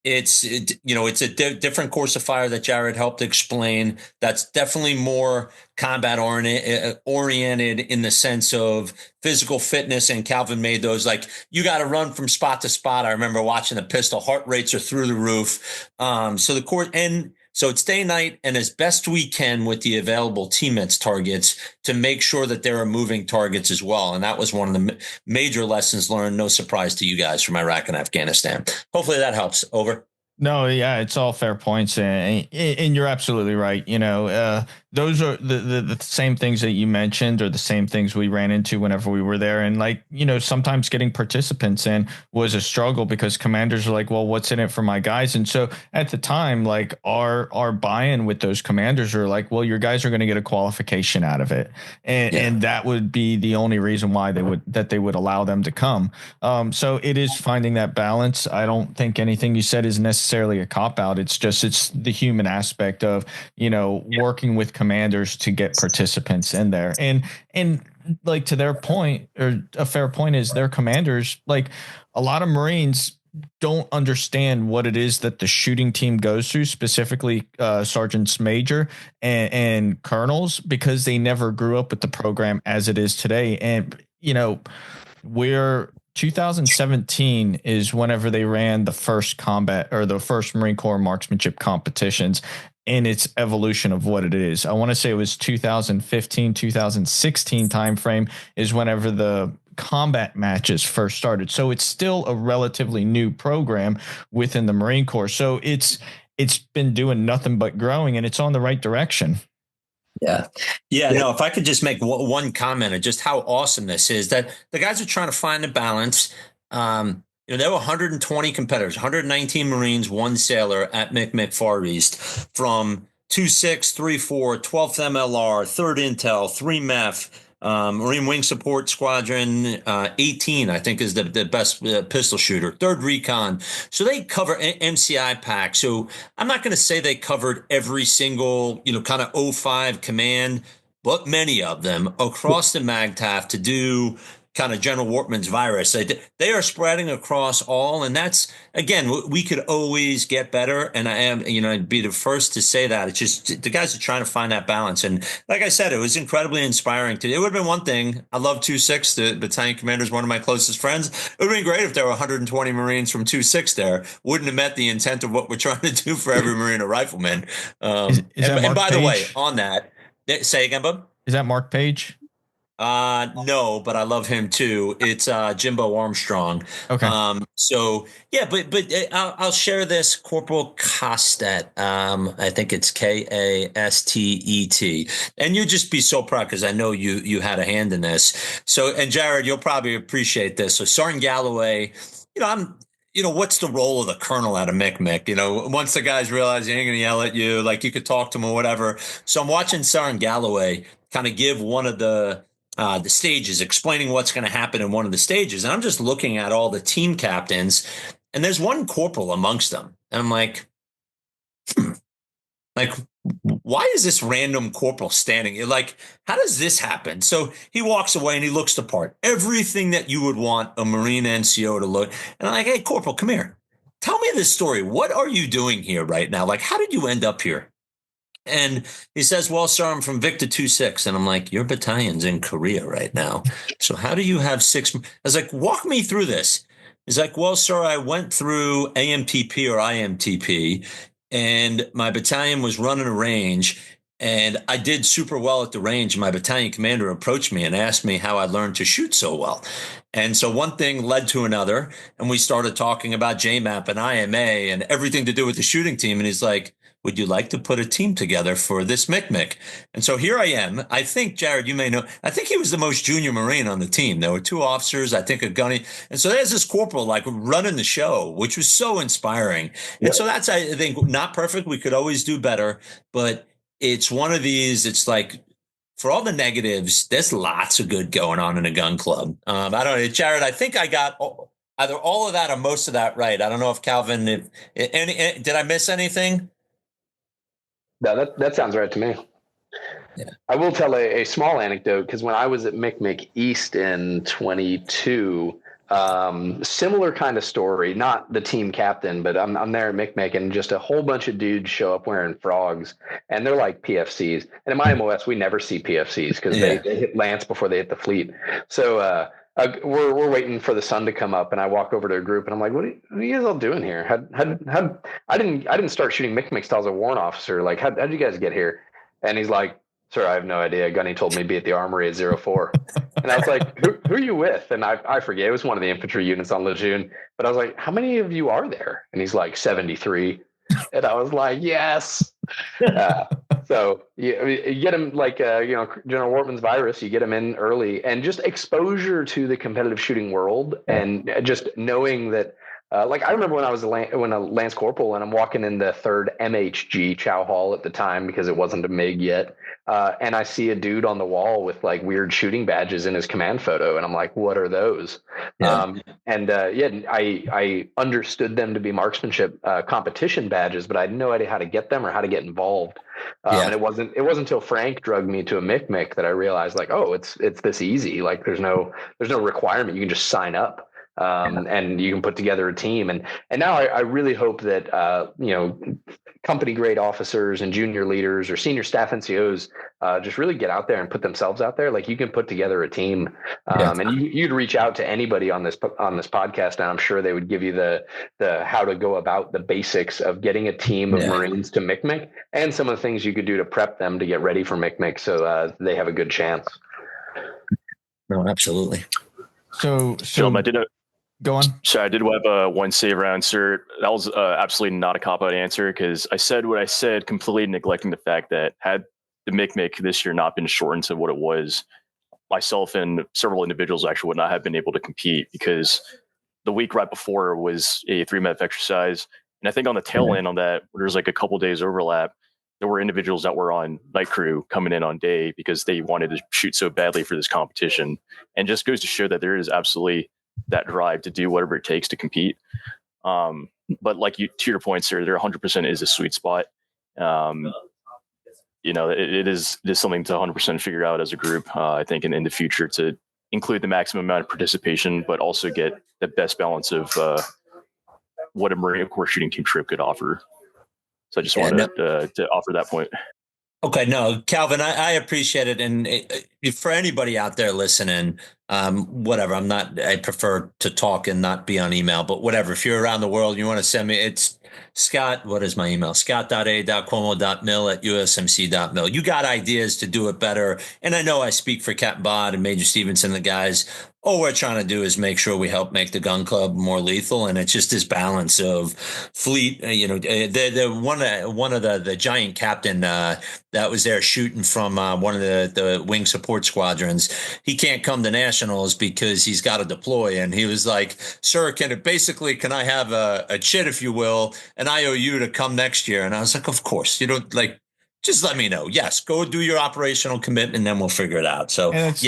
It's a different course of fire that Jared helped explain. That's definitely more combat oriented in the sense of physical fitness. And Calvin made those, like, you got to run from spot to spot. I remember watching the pistol, heart rates are through the roof. So the course, and so it's day, night, and as best we can with the available teammates targets to make sure that there are moving targets as well. And that was one of the major lessons learned. No surprise to you guys from Iraq and Afghanistan. Hopefully that helps. Over. No, yeah, it's all fair points, and you're absolutely right. Those are the same things that you mentioned, or the same things we ran into whenever we were there. And sometimes getting participants in was a struggle because commanders are like, well, what's in it for my guys? And so at the time, like our buy-in with those commanders are like, well, your guys are going to get a qualification out of it, and that would be the only reason why they would allow them to come. So it is finding that balance. I don't think anything you said is necessarily a cop out. It's the human aspect of working with commanders to get participants in there, and like, to their point, or a fair point, is their commanders, like, a lot of Marines don't understand what it is that the shooting team goes through, specifically sergeants major and colonels, because they never grew up with the program as it is today. And we're 2017 is whenever they ran the first combat, or the first Marine Corps marksmanship competitions, in its evolution of what it is. I want to say it was 2015, 2016 timeframe is whenever the combat matches first started. So it's still a relatively new program within the Marine Corps. So it's been doing nothing but growing, and it's on the right direction. Yeah. No, if I could just make one comment of just how awesome this is, that the guys are trying to find a balance. There were 120 competitors, 119 Marines, 1 sailor at MCMC Far East, from 2.6, 3.4, 12th MLR, 3rd Intel, 3 MEF, Marine Wing Support Squadron 18, I think, is the best pistol shooter, 3rd Recon. So they cover MCI pack. So I'm not going to say they covered every single, kind of 05 command, but many of them across the MAGTF to do kind of General Wortman's virus. They are spreading across all, and that's, again, we could always get better. And I am, I'd be the first to say that. It's just the guys are trying to find that balance. And like I said, it was incredibly inspiring. It would have been one thing. I love 2.6. The battalion commander is one of my closest friends. It would have been great if there were 120 Marines from 2.6 there. Wouldn't have met the intent of what we're trying to do for every Marine or rifleman. Is and by the way, on that, say again, Bub? Is that Mark Page? No, but I love him too. It's Jimbo Armstrong. Okay. So yeah, but I'll share this. Corporal Costet. I think it's Kastet, and you'd just be so proud because I know you had a hand in this. So, and Jared, you'll probably appreciate this. So Sergeant Galloway, what's the role of the colonel at a MCMC? Once the guys realize he ain't gonna yell at you, like you could talk to him or whatever. So I'm watching Sergeant Galloway kind of give one of the stages, explaining what's going to happen in one of the stages. And I'm just looking at all the team captains, and there's one corporal amongst them. And I'm like, why is this random corporal standing here? Like, how does this happen? So he walks away and he looks the part. Everything that you would want a Marine NCO to look. And I'm like, hey, corporal, come here. Tell me this story. What are you doing here right now? Like, how did you end up here? And he says, well, sir, I'm from Victor 2.6. And I'm like, your battalion's in Korea right now. So how do you have 6? I was like, walk me through this. He's like, well, sir, I went through AMTP or IMTP, and my battalion was running a range. And I did super well at the range. My battalion commander approached me and asked me how I learned to shoot so well. And so one thing led to another, and we started talking about JMAP and IMA and everything to do with the shooting team. And he's like, would you like to put a team together for this MCMC? And so here I am. I think, Jared, you may know, I think he was the most junior Marine on the team. There were 2 officers, I think a gunny. And so there's this corporal like running the show, which was so inspiring. And so that's, I think, not perfect. We could always do better, but it's one of these, it's like, for all the negatives, there's lots of good going on in a gun club. I don't know, Jared, I think I got either all of that or most of that right. I don't know if Calvin, did I miss anything? No, that sounds right to me. Yeah. I will tell a small anecdote, because when I was at MCMC East in 22, similar kind of story, not the team captain, but I'm there at MCMC, and just a whole bunch of dudes show up wearing frogs, and they're like PFCs. And in my MOS, we never see PFCs because they hit Lance before they hit the fleet. So we're waiting for the sun to come up, and I walk over to a group, and I'm like, what are you guys all doing here? How I didn't start shooting MCMC till I was a warrant officer. Like, how'd you guys get here? And he's like, sir, I have no idea. Gunny told me to be at the armory at 04. And I was like, who are you with? And I forget. It was one of the infantry units on Lejeune. But I was like, how many of you are there? And he's like, 73. And I was like, yes. So you get him like, General Wortman's virus, you get him in early, and just exposure to the competitive shooting world, and just knowing that, like, I remember when I was a Lance Corporal, and I'm walking in the 3rd MHG Chow Hall at the time, because it wasn't a MiG yet. And I see a dude on the wall with like weird shooting badges in his command photo. And I'm like, what are those? Yeah. I understood them to be marksmanship competition badges, but I had no idea how to get them or how to get involved. And it wasn't until Frank drugged me to a MCMC that I realized, like, oh, it's this easy. Like, there's no requirement. You can just sign up. And you can put together a team. And now I really hope that, company grade officers and junior leaders or senior staff NCOs just really get out there and put themselves out there. Like, you can put together a team, and you'd reach out to anybody on this podcast, and I'm sure they would give you the how to go about the basics of getting a team of Marines to MCMC, and some of the things you could do to prep them to get ready for MCMC, so they have a good chance. No, absolutely. So I did go on. So I did have a 1 save round, sir. That was absolutely not a cop-out answer, because I said what I said, completely neglecting the fact that had the MCMC this year not been shortened to what it was, myself and several individuals actually would not have been able to compete, because the week right before was a 3-MEF exercise. And I think on the tail end on that, there was like a couple days overlap. There were individuals that were on night crew coming in on day because they wanted to shoot so badly for this competition. And just goes to show that there is absolutely that drive to do whatever it takes to compete. But like to your point, sir, there 100% is a sweet spot. It is something to 100% figure out as a group, I think, in the future, to include the maximum amount of participation, but also get the best balance of what a Marine Corps shooting team trip could offer. So I just wanted to offer that point. Okay, no, Calvin, I appreciate it. And for anybody out there listening, whatever, I prefer to talk and not be on email, but whatever, if you're around the world, you want to send me, it's Scott, what is my email? scott.a.cuomo.mil@usmc.mil. You got ideas to do it better. And I know I speak for Capt Bod and Major Stevenson, the guys. All we're trying to do is make sure we help make the gun club more lethal. And it's just this balance of fleet, the one of the giant captain that was there shooting from one of the wing support squadrons. He can't come to nationals because he's got to deploy. And he was like, sir, can I have a chit, if you will, an IOU to come next year? And I was like, of course, just let me know. Yes, go do your operational commitment, and then we'll figure it out. So that's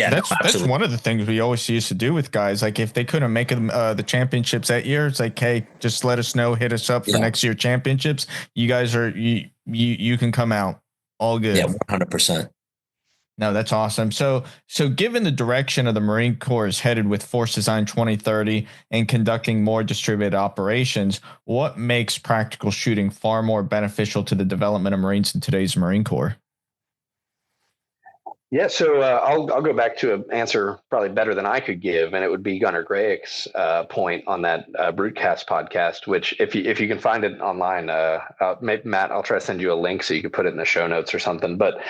one of the things we always used to do with guys. Like, if they couldn't make the championships that year, it's like, hey, just let us know, hit us up for next year championships. You guys you can come out. All good. Yeah, 100%. No, that's awesome. So given the direction of the Marine Corps is headed with Force Design 2030 and conducting more distributed operations, what makes practical shooting far more beneficial to the development of Marines in today's Marine Corps? Yeah, so I'll go back to an answer probably better than I could give, and it would be Gunnar Grayick's point on that Brutecast podcast. Which, if you can find it online, maybe, Matt, I'll try to send you a link so you can put it in the show notes or something. But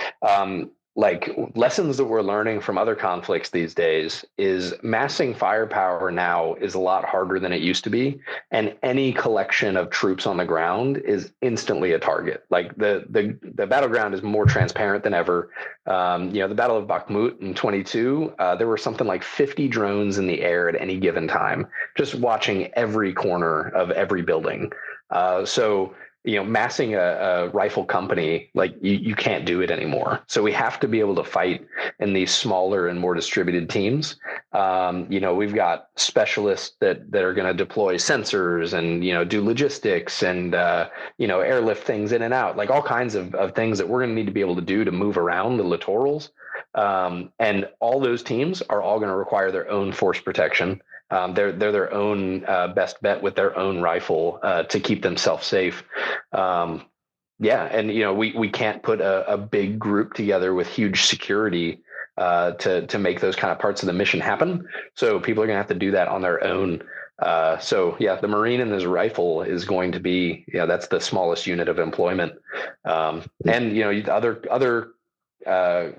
like lessons that we're learning from other conflicts these days is massing firepower now is a lot harder than it used to be, and any collection of troops on the ground is instantly a target. Like the battleground is more transparent than ever. The Battle of Bakhmut in 22, there were something like 50 drones in the air at any given time, just watching every corner of every building. So massing a rifle company, like you can't do it anymore. So we have to be able to fight in these smaller and more distributed teams. We've got specialists that are going to deploy sensors and, do logistics and, airlift things in and out, like all kinds of things that we're going to need to be able to do to move around the littorals. And all those teams are all going to require their own force protection. They're their own best bet with their own rifle to keep themselves safe. And we can't put a big group together with huge security to make those kind of parts of the mission happen. So people are going to have to do that on their own. The Marine and his rifle is going to be, that's the smallest unit of employment. Other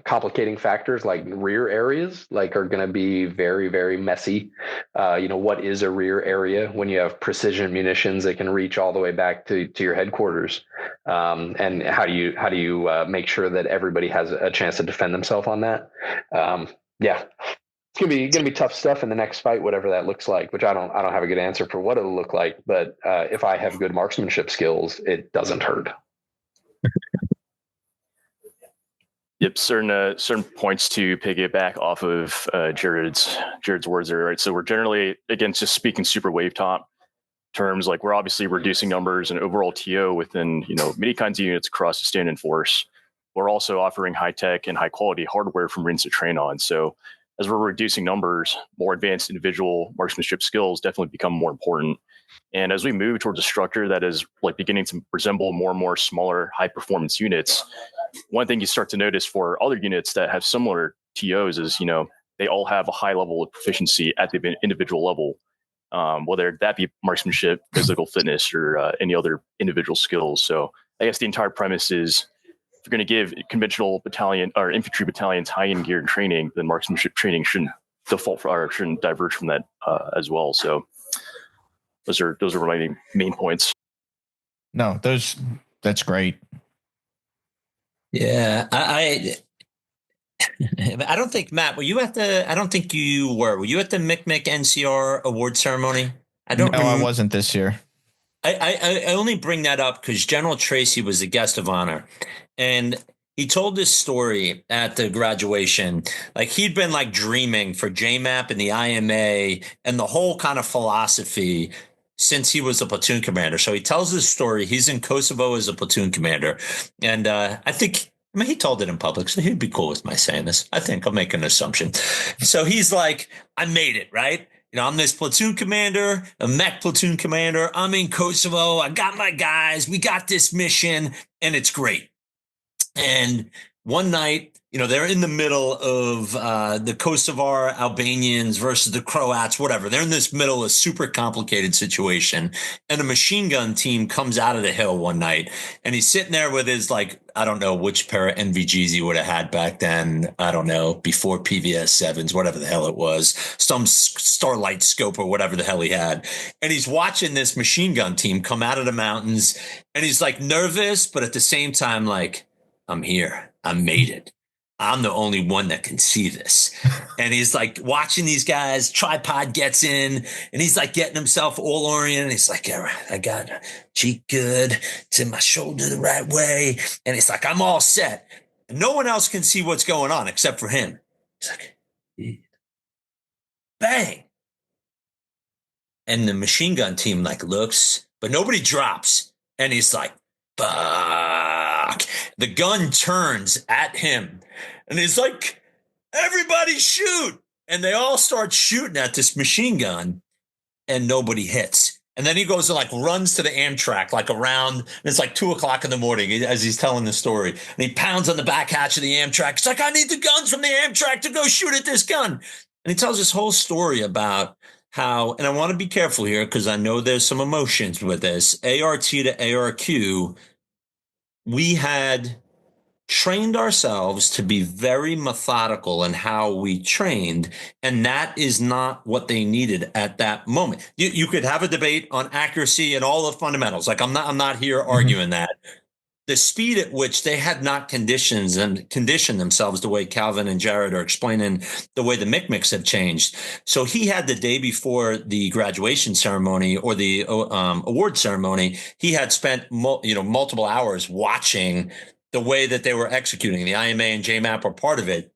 complicating factors like rear areas are going to be very, very messy. What is a rear area when you have precision munitions that can reach all the way back to your headquarters? And how do you make sure that everybody has a chance to defend themselves on that? It's gonna be tough stuff in the next fight, whatever that looks like, which I don't have a good answer for what it'll look like, but if I have good marksmanship skills, it doesn't hurt. Yep, certain points to piggyback off of Jared's words there, right? So we're generally, again, just speaking super wave top terms, like we're obviously reducing numbers and overall TO within many kinds of units across the stand and force. We're also offering high tech and high quality hardware for Marines to train on. So as we're reducing numbers, more advanced individual marksmanship skills definitely become more important. And as we move towards a structure that is like beginning to resemble more and more smaller high performance units, one thing you start to notice for other units that have similar TOs is, they all have a high level of proficiency at the individual level, whether that be marksmanship, physical fitness, or any other individual skills. So I guess the entire premise is if you're going to give conventional battalion or infantry battalions high-end gear and training, then marksmanship training shouldn't diverge from that as well. So those are my main points. No, that's great. Yeah, I don't think, Matt, were you at the? I don't think you were. Were you at the MCMC NCR award ceremony? No, I wasn't this year. I only bring that up because General Tracy was the guest of honor, and he told this story at the graduation. Like he'd been dreaming for JMAP and the IMA and the whole kind of philosophy since he was a platoon commander. So he tells this story. He's in Kosovo as a platoon commander. And he told it in public, so he'd be cool with my saying this. I think I'll make an assumption. So he's like, I made it, right? I'm this platoon commander, a mech platoon commander. I'm in Kosovo. I got my guys. We got this mission, and it's great. And one night, they're in the middle of the Kosovar Albanians versus the Croats, whatever. They're in this middle of a super complicated situation. And a machine gun team comes out of the hill one night. And he's sitting there with his, I don't know which pair of NVGs he would have had back then. I don't know, before PVS 7s, whatever the hell it was. Some Starlight scope or whatever the hell he had. And he's watching this machine gun team come out of the mountains. And he's nervous, but at the same time, I'm here. I made it. I'm the only one that can see this. And he's watching these guys, tripod gets in, and he's getting himself all oriented. He's all right, I got cheek good. It's in my shoulder the right way. And it's I'm all set. And no one else can see what's going on except for him. He's bang. And the machine gun team looks, but nobody drops. And he's fuck. The gun turns at him. And he's everybody shoot. And they all start shooting at this machine gun. And nobody hits. And then he goes and like runs to the Amtrak, like around, and it's like 2:00 in the morning as he's telling the story. And he pounds on the back hatch of the Amtrak. It's like, I need the guns from the Amtrak to go shoot at this gun. And he tells this whole story about how, and I want to be careful here because I know there's some emotions with this. ART to ARQ, we had trained ourselves to be very methodical in how we trained, and that is not what they needed at that moment. You could have a debate on accuracy and all the fundamentals. Like I'm not here arguing that. The speed at which they had not conditioned themselves the way Calvin and Jared are explaining the way the Micmacs have changed. So he had the day before the graduation ceremony or the award ceremony, he had spent multiple hours watching the way that they were executing. The IMA and JMAP are part of it.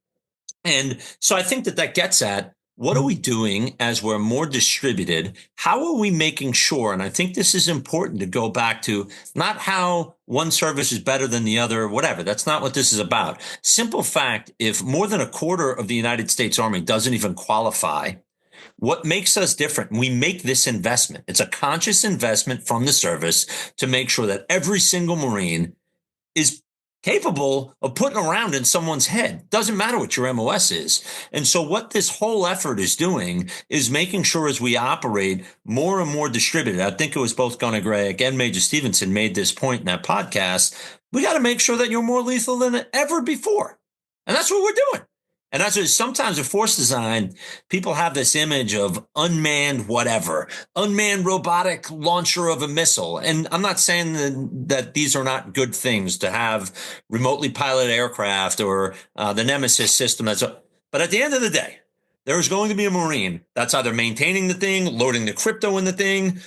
And so I think that gets at, what are we doing as we're more distributed? How are we making sure? And I think this is important to go back to not how one service is better than the other or whatever. That's not what this is about. Simple fact, if more than a quarter of the United States Army doesn't even qualify, what makes us different? We make this investment. It's a conscious investment from the service to make sure that every single Marine is capable of putting around in someone's head. Doesn't matter what your MOS is. And so what this whole effort is doing is making sure as we operate more and more distributed. I think it was both Gunnar Gregg and Major Stevenson made this point in that podcast. We got to make sure that you're more lethal than ever before. And that's what we're doing. And that's what sometimes with force design, people have this image of unmanned whatever, unmanned robotic launcher of a missile. And I'm not saying that these are not good things to have remotely piloted aircraft or the Nemesis system. But at the end of the day, there is going to be a Marine that's either maintaining the thing, loading the crypto in the thing.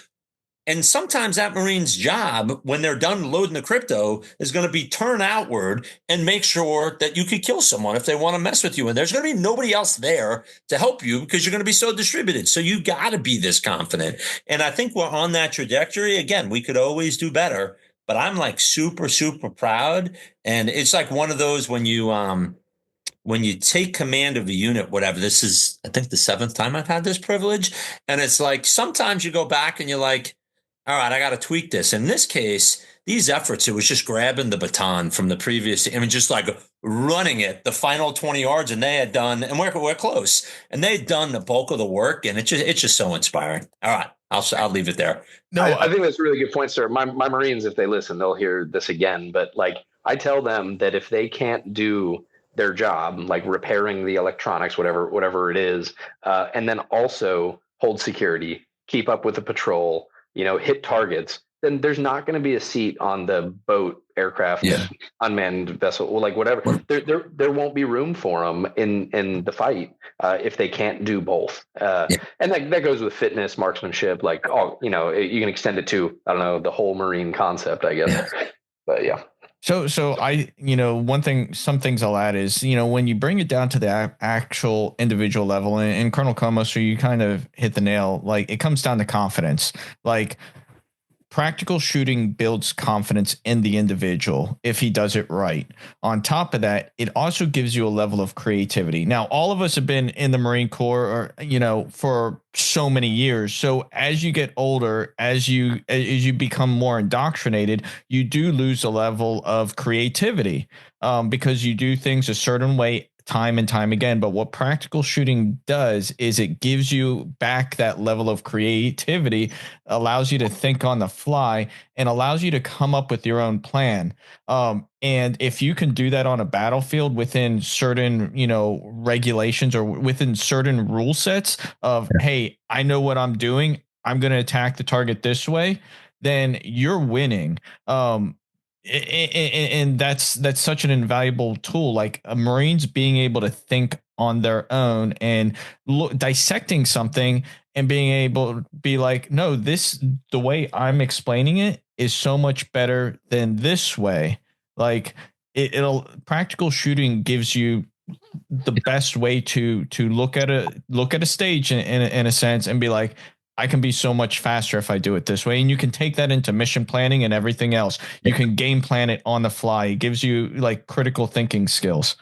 And sometimes that Marine's job, when they're done loading the crypto, is going to be turn outward and make sure that you could kill someone if they want to mess with you. And there's going to be nobody else there to help you because you're going to be so distributed. So you got to be this confident. And I think we're on that trajectory. Again, we could always do better, but I'm like super, super proud. And it's like one of those when you take command of a unit, whatever, this is, I think, the 7th time I've had this privilege. And it's like sometimes you go back and you're like, all right, I got to tweak this. In this case, these efforts, it was just grabbing the baton from the previous, just like running it the final 20 yards, and they had done, and we're close, and they had done the bulk of the work, and it's just so inspiring. All right, I'll leave it there. No, I think that's a really good point, sir. My Marines, if they listen, they'll hear this again. But like I tell them that if they can't do their job, like repairing the electronics, whatever it is, and then also hold security, keep up with the patrol, hit targets, then there's not going to be a seat on the boat, aircraft, unmanned vessel, like whatever. There won't be room for them in the fight if they can't do both. And that goes with fitness, marksmanship, like all, you can extend it to, I don't know, the whole Marine concept, I guess. Yeah. But yeah. So some things I'll add is, when you bring it down to the actual individual level, and Colonel Cuomo, so you kind of hit the nail, like it comes down to confidence. Like practical shooting builds confidence in the individual if he does it right. On top of that, it also gives you a level of creativity. Now, all of us have been in the Marine Corps, for so many years. So as you get older, as you become more indoctrinated, you do lose a level of creativity because you do things a certain way time and time again. But what practical shooting does is it gives you back that level of creativity, allows you to think on the fly, and allows you to come up with your own plan. And if you can do that on a battlefield within certain, regulations or within certain rule sets of, hey, I know what I'm doing, I'm going to attack the target this way, then you're winning. And that's such an invaluable tool, like Marines being able to think on their own and dissecting something and being able to be like, no, the way I'm explaining it is so much better than this way. Like practical shooting gives you the best way to look at a stage in a sense and be like, I can be so much faster if I do it this way. And you can take that into mission planning and everything else. You can game plan it on the fly. It gives you like critical thinking skills.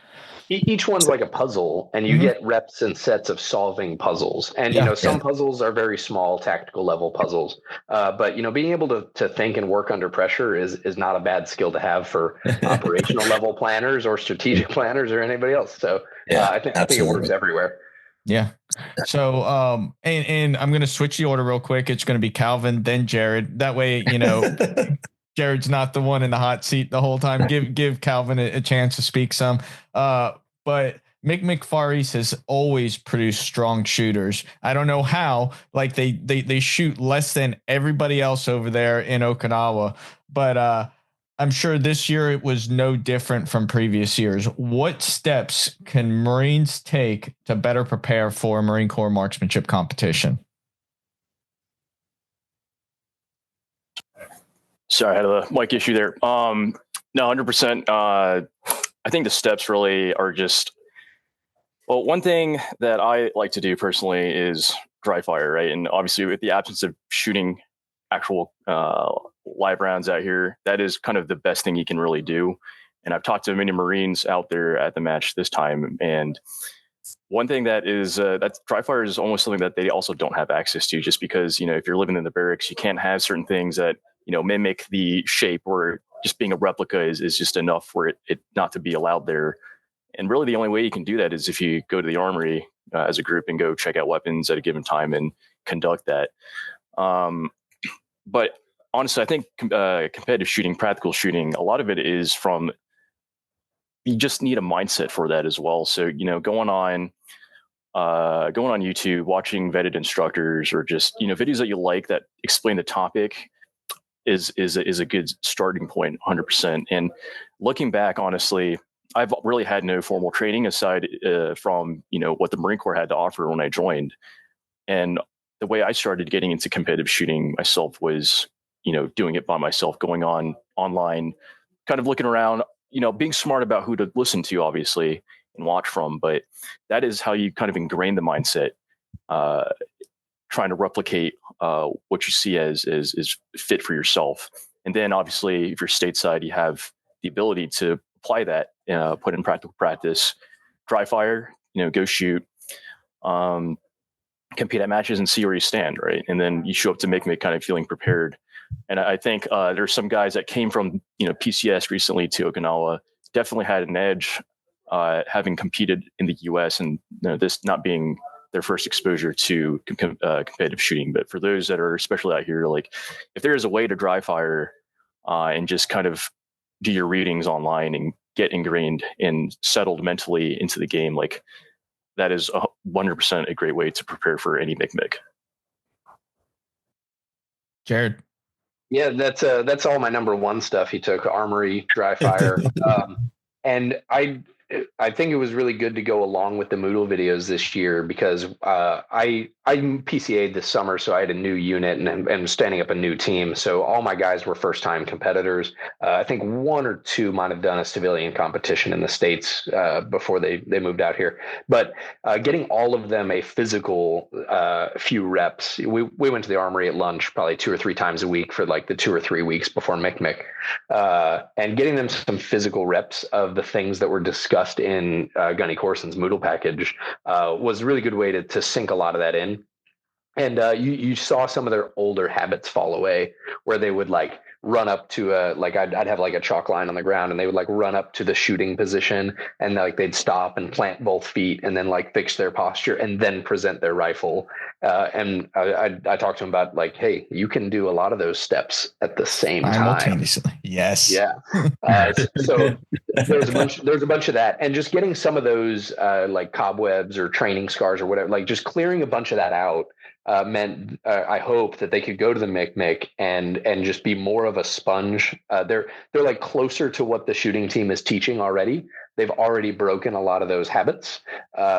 each one's like a puzzle, and you get reps and sets of solving puzzles. And some puzzles are very small, tactical level puzzles. But being able to think and work under pressure is not a bad skill to have for operational level planners or strategic planners or anybody else. So I think it works everywhere. Yeah. So and I'm going to switch the order real quick. It's going to be Calvin, then Jared. That way, Jared's not the one in the hot seat the whole time. Give Calvin a chance to speak some. But MCMC Far East has always produced strong shooters. I don't know how. Like they shoot less than everybody else over there in Okinawa, but I'm sure this year it was no different from previous years. What steps can Marines take to better prepare for a Marine Corps Marksmanship Competition? Sorry, I had a mic issue there. No, 100%. I think the steps really are just, well, one thing that I like to do personally is dry fire, right? And obviously with the absence of shooting actual live rounds out here, that is kind of the best thing you can really do. And I've talked to many Marines out there at the match this time, and one thing that is that dry fire is almost something that they also don't have access to, just because if you're living in the barracks, you can't have certain things that mimic the shape, or just being a replica is just enough for it not to be allowed there. And really the only way you can do that is if you go to the armory as a group and go check out weapons at a given time and conduct that. But honestly, I think competitive shooting, practical shooting, a lot of it is from, you just need a mindset for that as well. So, going on YouTube, watching vetted instructors, or just, videos that you like that explain the topic is a good starting point, 100%. And looking back, honestly, I've really had no formal training aside from, what the Marine Corps had to offer when I joined. And the way I started getting into competitive shooting myself was, doing it by myself, going online, kind of looking around, being smart about who to listen to, obviously, and watch from. But that is how you kind of ingrain the mindset, trying to replicate what you see as fit for yourself. And then obviously, if you're stateside, you have the ability to apply that, put in practical practice, dry fire, go shoot, compete at matches and see where you stand, right? And then you show up to make kind of feeling prepared. And I think there's some guys that came from PCS recently to Okinawa, definitely had an edge, having competed in the U.S. and this not being their first exposure to competitive shooting. But for those that are especially out here, like if there is a way to dry fire and just kind of do your readings online and get ingrained and settled mentally into the game, like that is 100% a great way to prepare for any MCMC. Jared. Yeah, that's all my number one stuff. He took armory, dry fire, and I think it was really good to go along with the Moodle videos this year, because I PCA'd this summer, so I had a new unit and standing up a new team. So all my guys were first time competitors. I think one or two might have done a civilian competition in the States before they moved out here. But getting all of them a physical few reps. We went to the armory at lunch probably 2 or 3 times a week for like the 2 or 3 weeks before MCMC, and getting them some physical reps of the things that were discussed in Gunny Corson's Moodle package was a really good way to sink a lot of that in. And you saw some of their older habits fall away, where they would like run up to I'd have like a chalk line on the ground, and they would like run up to the shooting position, and like they'd stop and plant both feet and then like fix their posture and then present their rifle. And I talked to him about like, hey, you can do a lot of those steps at the same time. Yes. Yeah. So there's a bunch of that, and just getting some of those like cobwebs or training scars or whatever, like just clearing a bunch of that out. Meant I hope that they could go to the MCMC and just be more of a sponge. They're like closer to what the shooting team is teaching already. They've already broken a lot of those habits,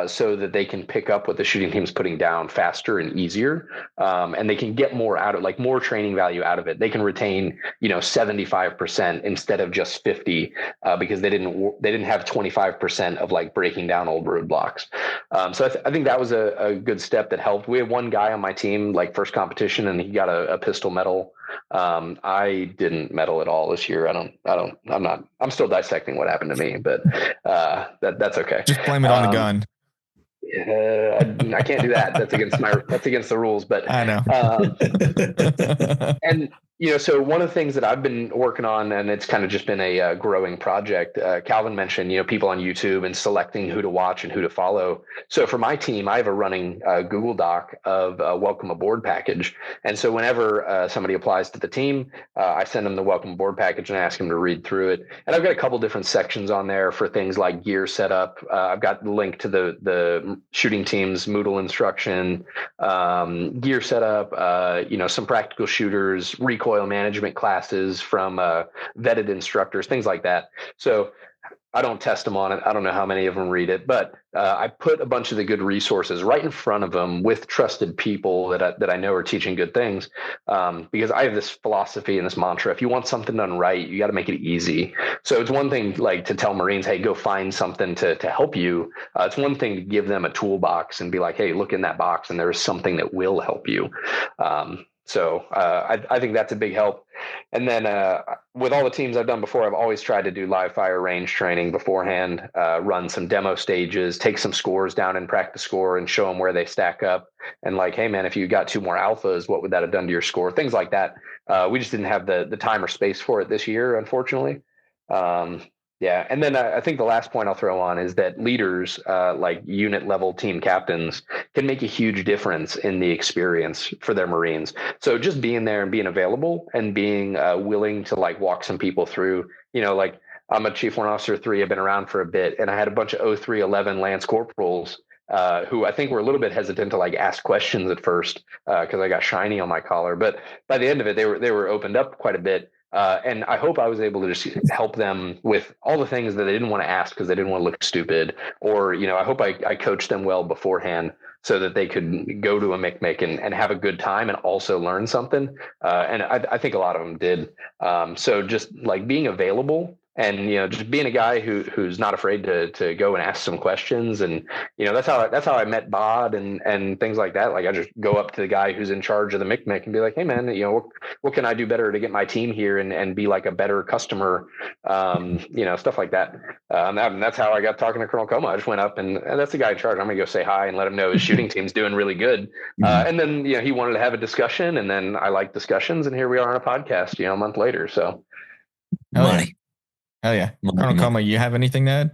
so that they can pick up what the shooting team's putting down faster and easier, and they can get more out of, like, more training value out of it. They can retain 75% instead of just 50, because they didn't have 25% of like breaking down old roadblocks. So I think that was a good step that helped. We had one guy on my team, like first competition, and he got a pistol medal I didn't medal at all this year. I'm still dissecting what happened to me, but that's okay. Just blame it on the gun. I can't do that. That's against the rules. But I know. And so one of the things that I've been working on, and it's kind of just been a growing project. Calvin mentioned, people on YouTube and selecting who to watch and who to follow. So for my team, I have a running Google Doc of a welcome aboard package. And so whenever somebody applies to the team, I send them the welcome aboard package and ask them to read through it. And I've got a couple different sections on there for things like gear setup. I've got the link to the shooting team's Moodle instruction, gear setup, some practical shooters, recoil management classes from vetted instructors, things like that. So I don't test them on it. I don't know how many of them read it, but I put a bunch of the good resources right in front of them with trusted people that I know are teaching good things. Because I have this philosophy and this mantra: if you want something done right, you got to make it easy. So it's one thing like to tell Marines, hey, go find something to help you. It's one thing to give them a toolbox and be like, hey, look in that box, and there's something that will help you. So I think that's a big help. And then with all the teams I've done before, I've always tried to do live fire range training beforehand, run some demo stages, take some scores down in practice score and show them where they stack up. And like, hey, man, if you got 2 more alphas, what would that have done to your score? Things like that. We just didn't have the time or space for it this year, unfortunately. Yeah. And then I think the last point I'll throw on is that leaders, like unit level team captains, can make a huge difference in the experience for their Marines. So just being there and being available and being willing to like walk some people through, like I'm a Chief Warrant Officer 3. I've been around for a bit, and I had a bunch of 0311 Lance Corporals who I think were a little bit hesitant to like ask questions at first because I got shiny on my collar. But by the end of it, they were opened up quite a bit. And I hope I was able to just help them with all the things that they didn't want to ask because they didn't want to look stupid. Or, I hope I coached them well beforehand so that they could go to a MCMC and have a good time and also learn something. And I think a lot of them did. So just like being available and, just being a guy who's not afraid to go and ask some questions. And, that's how I met Bod and things like that. Like I just go up to the guy who's in charge of the MCMC and be like, hey man, what can I do better to get my team here and be like a better customer? Stuff like that. And that's how I got talking to Colonel Cuomo. I just went up and that's the guy in charge. I'm going to go say hi and let him know his shooting team's doing really good. And then, he wanted to have a discussion, and then I like discussions, and here we are on a podcast, a month later. So. Money. Hell yeah. Colonel Cuomo, you have anything to add?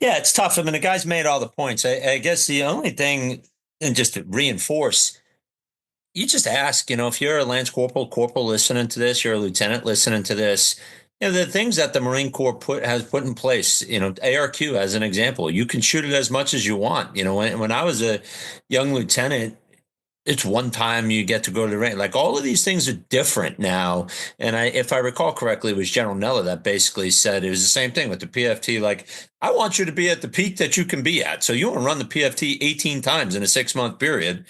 Yeah, it's tough. I mean, the guys made all the points. I guess the only thing, and just to reinforce, you just ask, if you're a Lance Corporal listening to this, you're a lieutenant listening to this, the things that the Marine Corps has put in place, ARQ as an example, you can shoot it as much as you want. When I was a young lieutenant, it's one time you get to go to the range. Like all of these things are different now. And if I recall correctly, it was General Nella that basically said it was the same thing with the PFT. Like, I want you to be at the peak that you can be at. So you want to run the PFT 18 times in a 6-month period.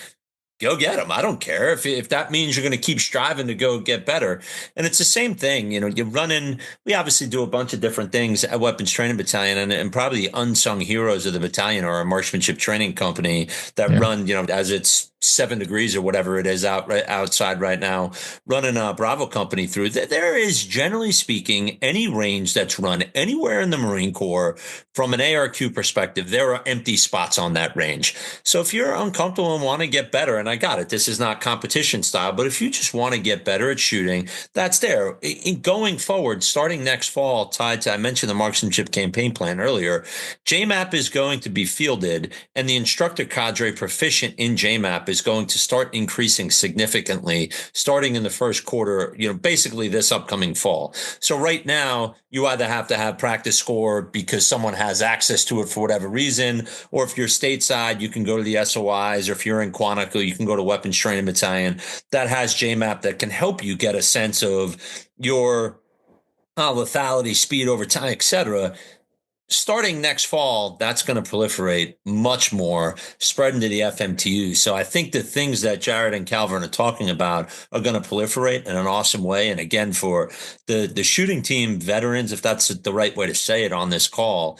Go get them. I don't care if that means you're going to keep striving to go get better. And it's the same thing. You run in, we obviously do a bunch of different things at Weapons Training Battalion, and probably the unsung heroes of the battalion are our marksmanship training company that run, as it's 7 degrees or whatever it is outside right now, running a Bravo company through. There is, generally speaking, any range that's run anywhere in the Marine Corps from an ARQ perspective, there are empty spots on that range. So if you're uncomfortable and want to get better, and I got it, this is not competition style, but if you just want to get better at shooting, that's there. Going forward, starting next fall, tied to, I mentioned the marksmanship campaign plan earlier, JMAP is going to be fielded, and the instructor cadre proficient in JMAP is going to start increasing significantly starting in the first quarter, basically this upcoming fall. So right now, you either have to have practice score because someone has access to it for whatever reason, or if you're stateside, you can go to the SOIs, or if you're in Quantico, you can go to Weapons Training Battalion that has JMAP that can help you get a sense of your lethality, speed over time, etc. Starting next fall, that's going to proliferate much more, spread into the FMTU. So I think the things that Jared and Calvin are talking about are going to proliferate in an awesome way. And again, for the shooting team veterans, if that's the right way to say it on this call,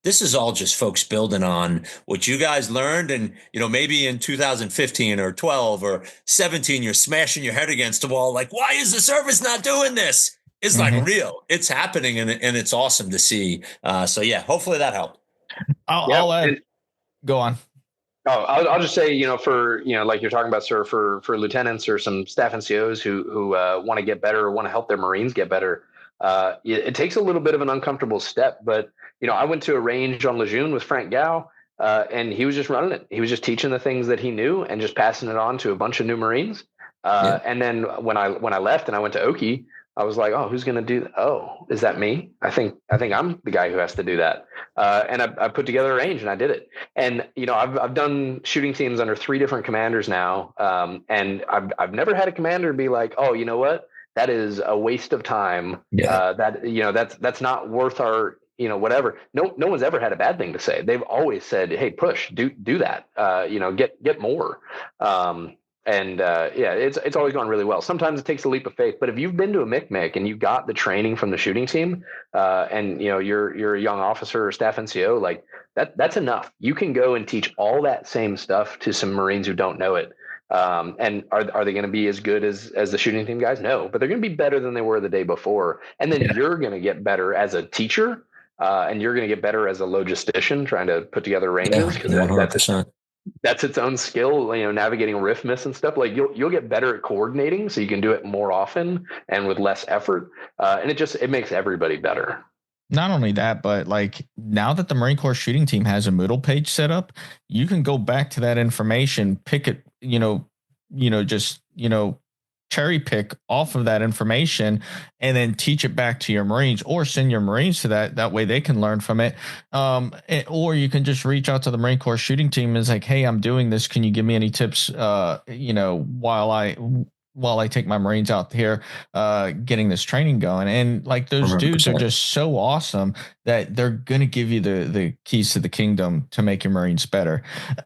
this is all just folks building on what you guys learned. And, maybe in 2015 or 12 or 17, you're smashing your head against the wall. Like, why is the service not doing this? It's like real. It's happening. And it's awesome to see. So, yeah, hopefully that helped. I'll go on. Oh, I'll just say, for, like you're talking about, sir, for lieutenants or some staff NCOs who want to get better or want to help their Marines get better, it takes a little bit of an uncomfortable step. But, I went to a range on Lejeune with Frank Gow, and he was just running it. He was just teaching the things that he knew and just passing it on to a bunch of new Marines. And then when I left and I went to Oki, I was like, oh, who's going to do that? Oh, is that me? I think I'm the guy who has to do that. And I put together a range and I did it. And, I've done shooting teams under 3 different commanders now. And I've never had a commander be like, oh, you know what? That is a waste of time. Yeah. That's not worth our, whatever. No one's ever had a bad thing to say. They've always said, hey, push, do that, get more. It's always gone really well. Sometimes it takes a leap of faith, but if you've been to a MCMC and you got the training from the shooting team, and you're a young officer or staff NCO, like that's enough. You can go and teach all that same stuff to some Marines who don't know it. And are they going to be as good as the shooting team guys? No, but they're going to be better than they were the day before. And then you're going to get better as a teacher, and you're going to get better as a logistician trying to put together ranges, because that's its own skill, navigating rift miss and stuff. Like you'll get better at coordinating, so you can do it more often and with less effort. And it makes everybody better. Not only that, but like now that the Marine Corps shooting team has a Moodle page set up, you can go back to that information, pick it, cherry pick off of that information and then teach it back to your Marines, or send your Marines to that way they can learn from it. Or you can just reach out to the Marine Corps shooting team and it's like, hey, I'm doing this. Can you give me any tips, while I take my Marines out here, getting this training going? And like those 100%. Dudes are just so awesome that they're going to give you the keys to the kingdom to make your Marines better.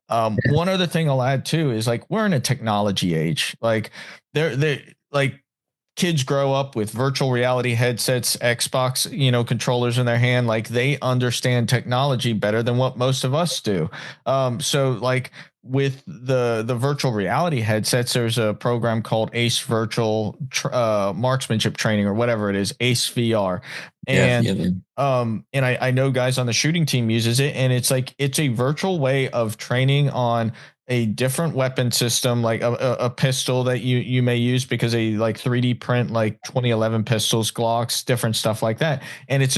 One other thing I'll add too is like, we're in a technology age. Like they're like, kids grow up with virtual reality headsets, Xbox, controllers in their hand. Like they understand technology better than what most of us do. So like with the virtual reality headsets, there's a program called ACE Virtual Marksmanship Training, or whatever it is, ACE VR. And I know guys on the shooting team uses it, and it's like it's a virtual way of training on a different weapon system, like a pistol that you may use, because they like 3D print like 2011 pistols, Glocks, different stuff like that. And it's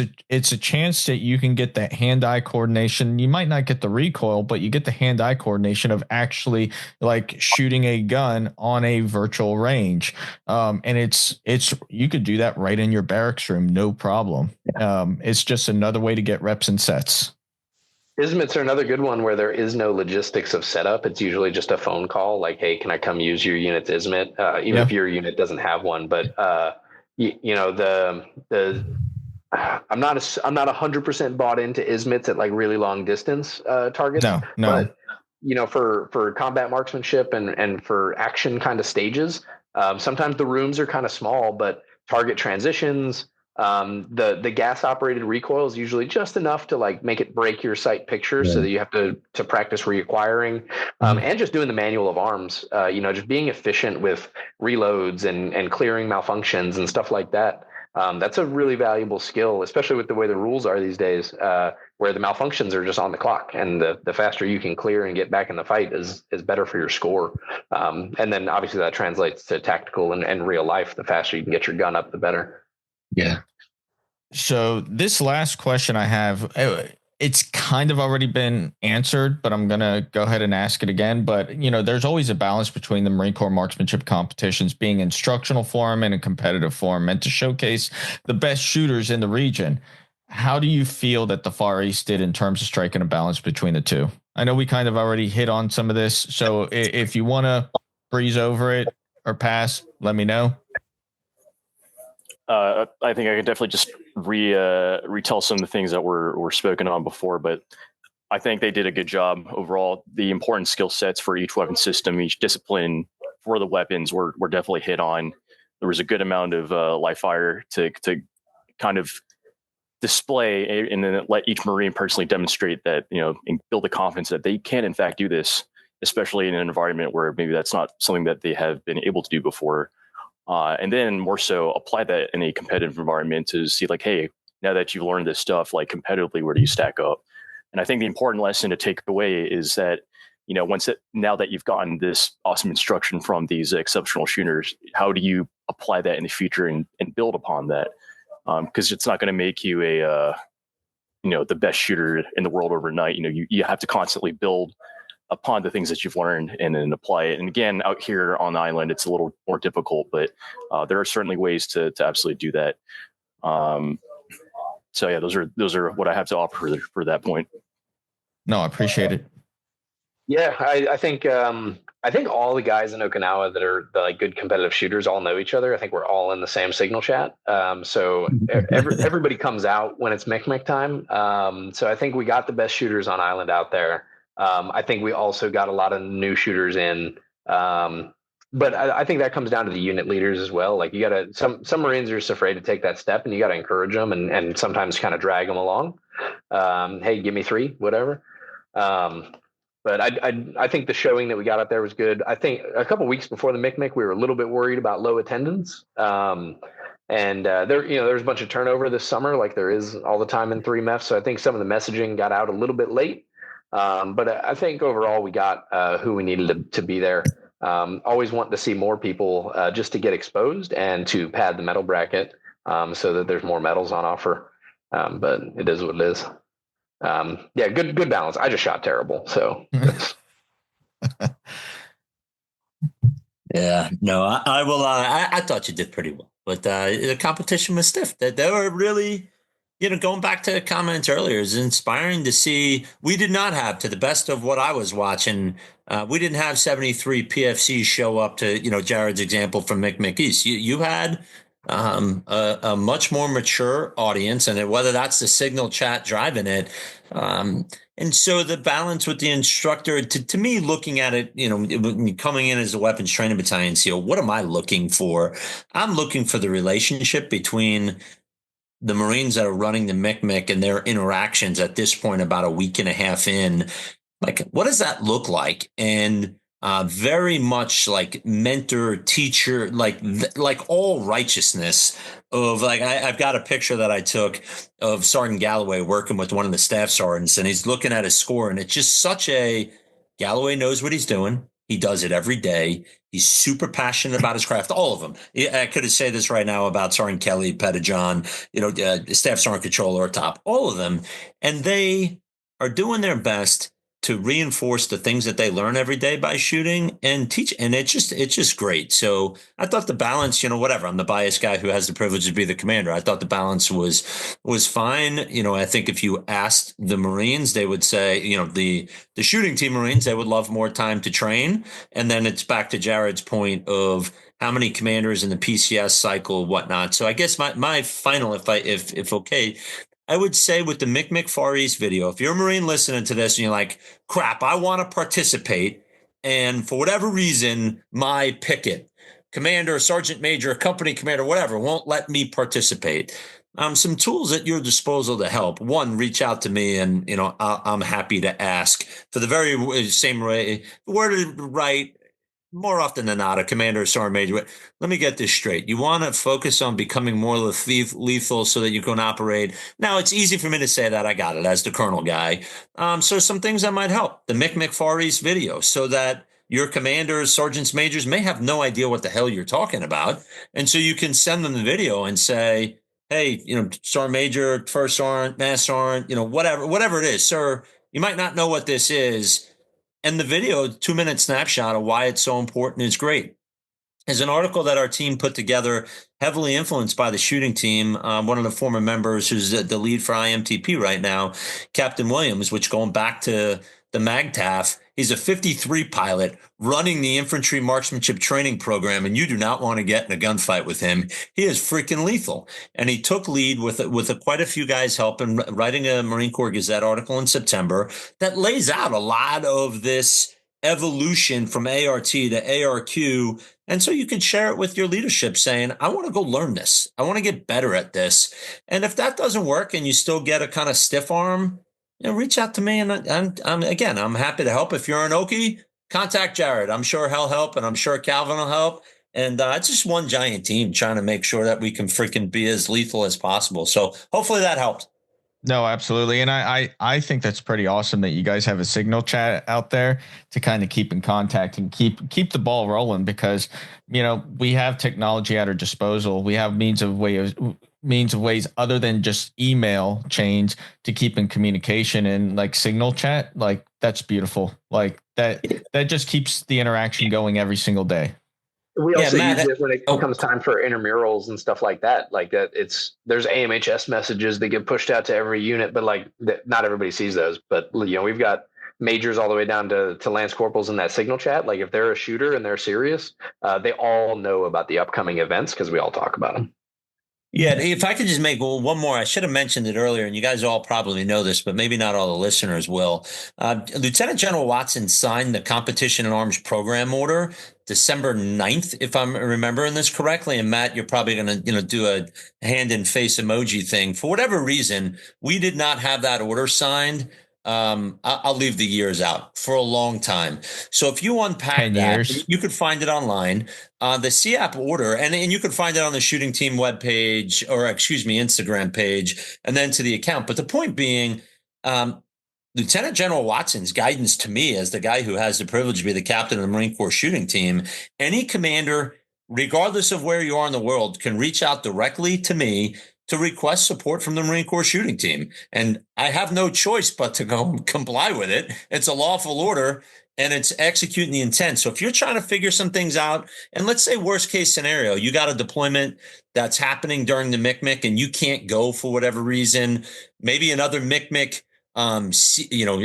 a chance that you can get that hand-eye coordination. You might not get the recoil, but you get the hand-eye coordination of actually like shooting a gun on a virtual range. And it's you could do that right in your barracks room, no problem. It's just another way to get reps and sets. ISMITs are another good one where there is no logistics of setup. It's usually just a phone call like, hey, can I come use your unit's ISMIT? Even if your unit doesn't have one. But, I'm not 100% bought into ISMITs at like really long distance targets. No. But, for combat marksmanship and for action kind of stages, sometimes the rooms are kind of small, but target transitions, the gas operated recoil is usually just enough to like make it break your sight picture, so that you have to practice reacquiring, and just doing the manual of arms, just being efficient with reloads and clearing malfunctions and stuff like that. That's a really valuable skill, especially with the way the rules are these days, where the malfunctions are just on the clock, and the faster you can clear and get back in the fight is better for your score. And then obviously that translates to tactical and real life. The faster you can get your gun up, the better. Yeah. So this last question I have, it's kind of already been answered, but I'm going to go ahead and ask it again. But, there's always a balance between the Marine Corps marksmanship competitions being instructional form and a competitive form, meant to showcase the best shooters in the region. How do you feel that the Far East did in terms of striking a balance between the two? I know we kind of already hit on some of this, so if you want to breeze over it or pass, let me know. I think I could definitely just retell some of the things that were spoken on before, but I think they did a good job overall. The important skill sets for each weapon system, each discipline for the weapons were definitely hit on. There was a good amount of live fire to kind of display and then let each Marine personally demonstrate that, and build the confidence that they can in fact do this, especially in an environment where maybe that's not something that they have been able to do before. And then more so apply that in a competitive environment to see like, hey, now that you've learned this stuff, like competitively, where do you stack up? And I think the important lesson to take away is that, now that you've gotten this awesome instruction from these exceptional shooters, how do you apply that in the future and build upon that? Because it's not going to make you the best shooter in the world overnight. You have to constantly build upon the things that you've learned and then apply it. And again, out here on the island, it's a little more difficult, but there are certainly ways to absolutely do that. So yeah, those are what I have to offer for that point. No, I appreciate it. Yeah, I think all the guys in Okinawa that are like good competitive shooters all know each other. I think we're all in the same signal chat. So everybody comes out when it's Mic time. So I think we got the best shooters on island out there. I think we also got a lot of new shooters in. But I think that comes down to the unit leaders as well. Like you gotta, some Marines are just afraid to take that step, and you gotta encourage them and sometimes kind of drag them along. Hey, give me 3, whatever. But I think the showing that we got up there was good. I think a couple weeks before the Mic, we were a little bit worried about low attendance. And there's a bunch of turnover this summer, like there is all the time in 3MEF. So I think some of the messaging got out a little bit late. But I think overall we got who we needed to be there. Always want to see more people just to get exposed and to pad the medal bracket so that there's more medals on offer. But it is what it is. Yeah, good balance. I just shot terrible, so. Yeah, no, I will. I thought you did pretty well, but the competition was stiff. They were really, going back to comments earlier, is inspiring to see. We did not have, to the best of what I was watching, we didn't have 73 PFCs show up to, Jared's example from Mic East. You had a much more mature audience, and whether that's the signal chat driving it. And so the balance with the instructor, to me, looking at it, coming in as a weapons training battalion SEAL, what am I looking for? I'm looking for the relationship between the Marines that are running the Mic and their interactions at this point, about a week and a half in. Like, what does that look like? And very much like mentor, teacher, like all righteousness of like, I've got a picture that I took of Sergeant Galloway working with one of the staff sergeants, and he's looking at his score, and it's just such a, Galloway knows what he's doing. He does it every day. He's super passionate about his craft. All of them. I could have said this right now about Sergeant Kelly, Pettijohn, Staff Sergeant Controller, top, all of them. And they are doing their best to reinforce the things that they learn every day by shooting and teach. And it's just great. So I thought the balance, whatever, I'm the biased guy who has the privilege to be the commander. I thought the balance was fine. I think if you asked the Marines, they would say, the shooting team Marines, they would love more time to train. And then it's back to Jared's point of how many commanders in the PCS cycle, whatnot. So I guess my final, if okay, I would say with the Mic Far East video, if you're a Marine listening to this and you're like, crap, I want to participate, and for whatever reason, my picket, commander, sergeant major, company commander, whatever, won't let me participate. Some tools at your disposal to help. One, reach out to me, and I'm happy to ask for the very same way. Worded right. More often than not, a commander or sergeant major. Let me get this straight. You want to focus on becoming more lethal so that you can operate. Now, it's easy for me to say that. I got it as the colonel guy. So some things that might help. The Mic Far East video, so that your commanders, sergeants, majors may have no idea what the hell you're talking about. And so you can send them the video and say, hey, sergeant major, first sergeant, master sergeant, whatever it is. Sir, you might not know what this is. And the video, 2-minute snapshot of why it's so important, is great. There's an article that our team put together, heavily influenced by the shooting team. One of the former members who's the lead for IMTP right now, Captain Williams, which going back to the MAGTAF, he's a 53 pilot running the infantry marksmanship training program, and you do not want to get in a gunfight with him. He is freaking lethal. And he took lead with quite a few guys helping, writing a Marine Corps Gazette article in September that lays out a lot of this evolution from ART to ARQ. And so you can share it with your leadership saying, I want to go learn this. I want to get better at this. And if that doesn't work and you still get a kind of stiff arm, reach out to me. And I'm happy to help. If you're an Okie, contact Jared. I'm sure he'll help, and I'm sure Calvin will help. And it's just one giant team trying to make sure that we can freaking be as lethal as possible. So hopefully that helped. No, absolutely. And I think that's pretty awesome that you guys have a signal chat out there to kind of keep in contact and keep the ball rolling, because, we have technology at our disposal. We have means of ways other than just email chains to keep in communication, and like signal chat, like that's beautiful. Like that just keeps the interaction going every single day. We also use it when it comes time for intramurals and stuff like that. Like that, there's AMHS messages that get pushed out to every unit, but like not everybody sees those. But we've got majors all the way down to lance corporals in that signal chat. Like if they're a shooter and they're serious, they all know about the upcoming events because we all talk about them. Yeah, if I could just make one more, I should have mentioned it earlier, and you guys all probably know this, but maybe not all the listeners will. Lieutenant General Watson signed the Competition in Arms Program Order December 9th, if I'm remembering this correctly. And Matt, you're probably going to do a hand and face emoji thing. For whatever reason, we did not have that order signed. I'll leave the years out for a long time. So if you unpack that, you could find it online. The CAP order, and you could find it on the shooting team webpage, or Instagram page, and then to the account. But the point being, Lieutenant General Watson's guidance to me, as the guy who has the privilege to be the captain of the Marine Corps shooting team, any commander, regardless of where you are in the world, can reach out directly to me to request support from the Marine Corps shooting team. And I have no choice but to go comply with it. It's a lawful order, and it's executing the intent. So if you're trying to figure some things out, and let's say worst case scenario, you got a deployment that's happening during the MCMC and you can't go for whatever reason, maybe another MCMC,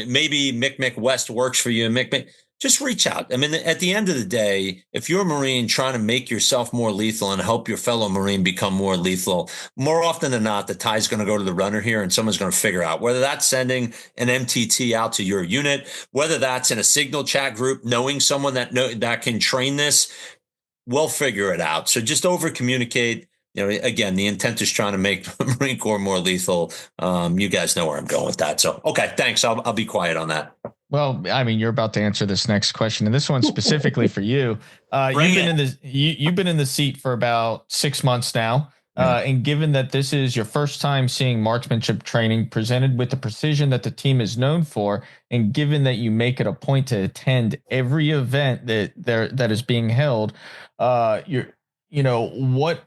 maybe MCMC West works for you, MCMC, just reach out. I mean, at the end of the day, if you're a Marine trying to make yourself more lethal and help your fellow Marine become more lethal, more often than not, the tie's going to go to the runner here, and someone's going to figure out whether that's sending an MTT out to your unit, whether that's in a signal chat group, knowing someone that can train this. We'll figure it out. So just over communicate. Again, the intent is trying to make the Marine Corps more lethal. You guys know where I'm going with that. So, okay, thanks. I'll be quiet on that. Well, I mean, you're about to answer this next question, and this one's specifically for you. You've been in the seat for about 6 months now. And given that this is your first time seeing marksmanship training presented with the precision that the team is known for, and given that you make it a point to attend every event that is being held, what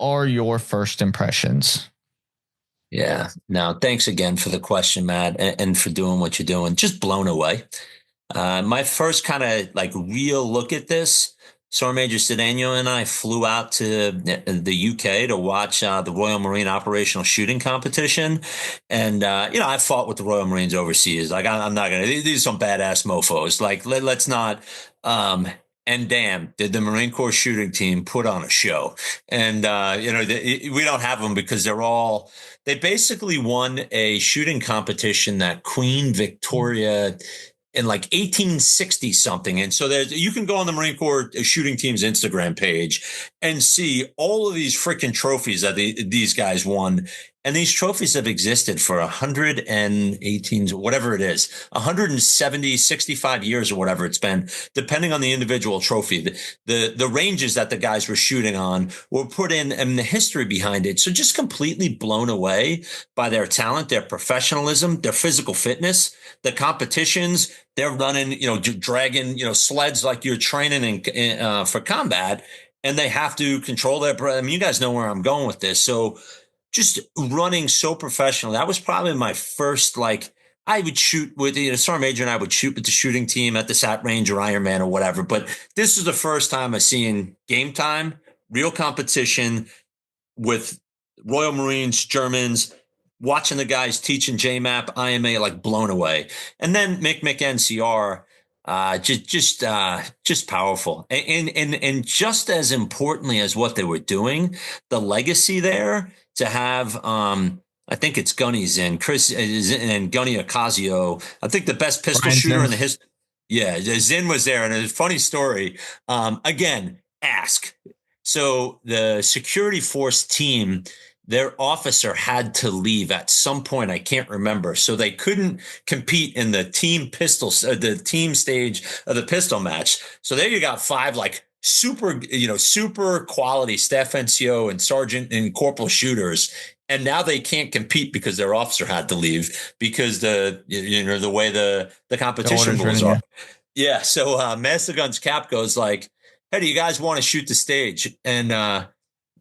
are your first impressions? Yeah. No, thanks again for the question, Matt, and for doing what you're doing. Just blown away. My first kind of real look at this, Sergeant Major Cedeno and I flew out to the UK to watch the Royal Marine Operational Shooting Competition. And, I fought with the Royal Marines overseas. I'm not going to, these are some badass mofos. Let's not, and damn, did the Marine Corps shooting team put on a show. And, we don't have them because they basically won a shooting competition that Queen Victoria in 1860 something. And so you can go on the Marine Corps shooting team's Instagram page and see all of these freaking trophies that these guys won. And these trophies have existed for 118, whatever it is, 170, 65 years or whatever it's been, depending on the individual trophy. The ranges that the guys were shooting on were put in and the history behind it. So just completely blown away by their talent, their professionalism, their physical fitness, the competitions. They're running, dragging, sleds like you're training for combat, and they have to control their breath. I mean, you guys know where I'm going with this. So just running so professional. That was probably my first, I would shoot with Sergeant Major, and I would shoot with the shooting team at the SAT range or Ironman or whatever. But this is the first time I've seen game time, real competition with Royal Marines, Germans, watching the guys teaching JMAP, IMA, blown away. And then NCR, just powerful. And just as importantly as what they were doing, the legacy there to have, I think it's Gunny's in, Chris is in, and Gunny Ocasio, I think the best pistol shooter in the history. Yeah, Zinn was there, and it's a funny story. Again, ask. So the security force team, their officer had to leave at some point. I can't remember. So they couldn't compete in the team the team stage of the pistol match. So there you got 5 like super quality staff NCO and sergeant and corporal shooters. And now they can't compete because their officer had to leave because the way the competition rules are. Yeah. So Master Gun's Cap goes like, "Hey, do you guys want to shoot the stage?" And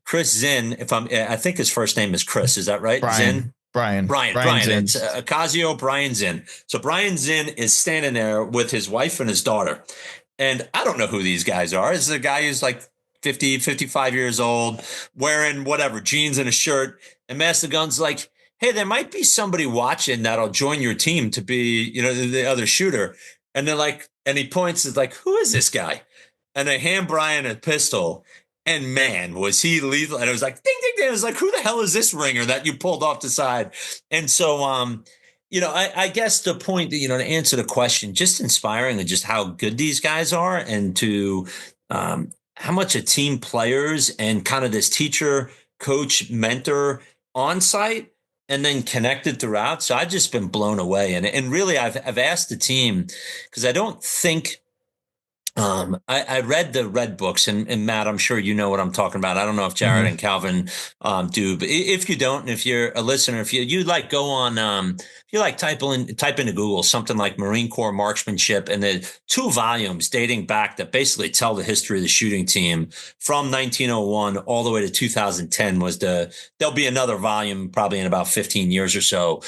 Chris Zinn, I think his first name is Chris. Is that right? Zinn? Brian. Zinn. It's Ocasio Brian Zinn. So Brian Zinn is standing there with his wife and his daughter. And I don't know who these guys are. This is a guy who's like 50, 55 years old, wearing whatever, jeans and a shirt. And Master Gun's like, "Hey, there might be somebody watching that'll join your team to be, the other shooter." And they're like, and he points, it's like, "Who is this guy?" And they hand Brian a pistol. And man, was he lethal. And it was like, ding, ding, ding. It was like, who the hell is this ringer that you pulled off the side? And so, I guess the point, to answer the question, just inspiring and just how good these guys are and to how much a team players and kind of this teacher, coach, mentor on site and then connected throughout. So I've just been blown away. And really, I've asked the team because I don't think I read the Red books and Matt, I'm sure you know what I'm talking about. I don't know if Jared and Calvin do, but if you don't, and if you're a listener, if you like go on, if you like type into Google something like Marine Corps Marksmanship, and the 2 volumes dating back that basically tell the history of the shooting team from 1901 all the way to 2010 there'll be another volume probably in about 15 years or so,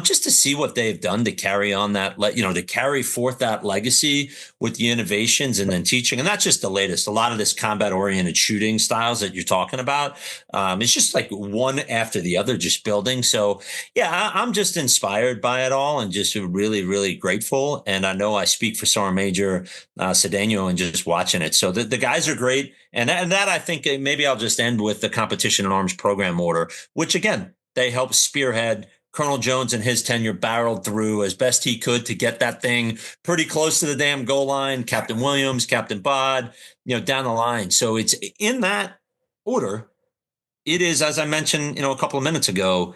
just to see what they've done to carry on that, to carry forth that legacy with the innovation and then teaching. And not just the latest, a lot of this combat oriented shooting styles that you're talking about. It's just like one after the other, just building. So yeah, I'm just inspired by it all and just really, really grateful. And I know I speak for Sergeant Major Cedeno and just watching it. So the guys are great. And that I think maybe I'll just end with the competition and arms program order, which again, they help spearhead. Colonel Jones and his tenure barreled through as best he could to get that thing pretty close to the damn goal line. Captain Williams, Captain Bod, down the line. So it's in that order. It is, as I mentioned, a couple of minutes ago,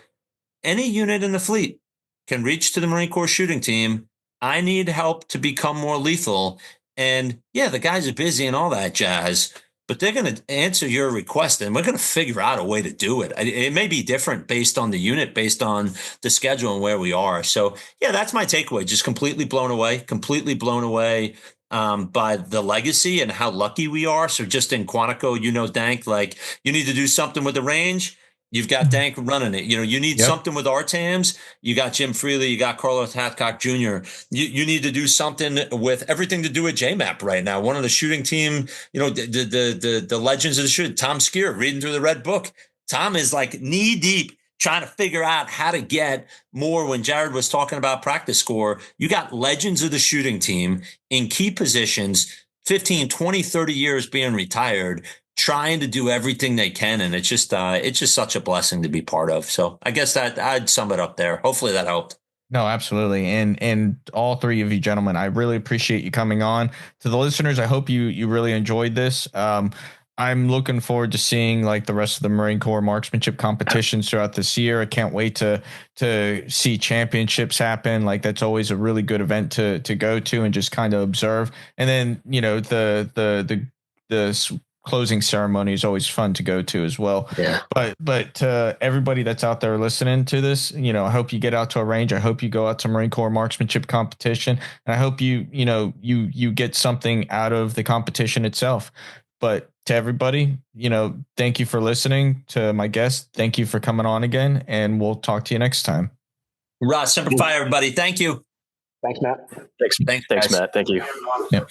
any unit in the fleet can reach to the Marine Corps shooting team. I need help to become more lethal. And yeah, the guys are busy and all that jazz, but they're going to answer your request and we're going to figure out a way to do it. It may be different based on the unit, based on the schedule and where we are. So yeah, that's my takeaway. Just completely blown away by the legacy and how lucky we are. So just in Quantico, Dank, like you need to do something with the range. You've got Dank running it. You need something with RTAMs. You got Jim Freely. You got Carlos Hathcock Jr. You need to do something with everything to do with JMAP right now. One of the shooting team, the legends of the shooting, Tom Skier, reading through the Red Book. Tom is like knee deep trying to figure out how to get more. When Jared was talking about practice score, you got legends of the shooting team in key positions, 15, 20, 30 years being retired, trying to do everything they can. And it's just such a blessing to be part of. So I guess that I'd sum it up there. Hopefully that helped. No, absolutely. And all 3 of you gentlemen, I really appreciate you coming on. To the listeners, I hope you really enjoyed this. I'm looking forward to seeing like the rest of the Marine Corps marksmanship competitions throughout this year. I can't wait to see championships happen. Like that's always a really good event to go to and just kind of observe. And then, the closing ceremony is always fun to go to as well. Yeah. But everybody that's out there listening to this, I hope you get out to a range. I hope you go out to Marine Corps Marksmanship Competition, and I hope you get something out of the competition itself. But to everybody, thank you for listening. To my guest, thank you for coming on again, and we'll talk to you next time. Ross, Semper Fi, everybody. Thank you. Thanks, Matt. Thanks, Matt. Thank you. Yep.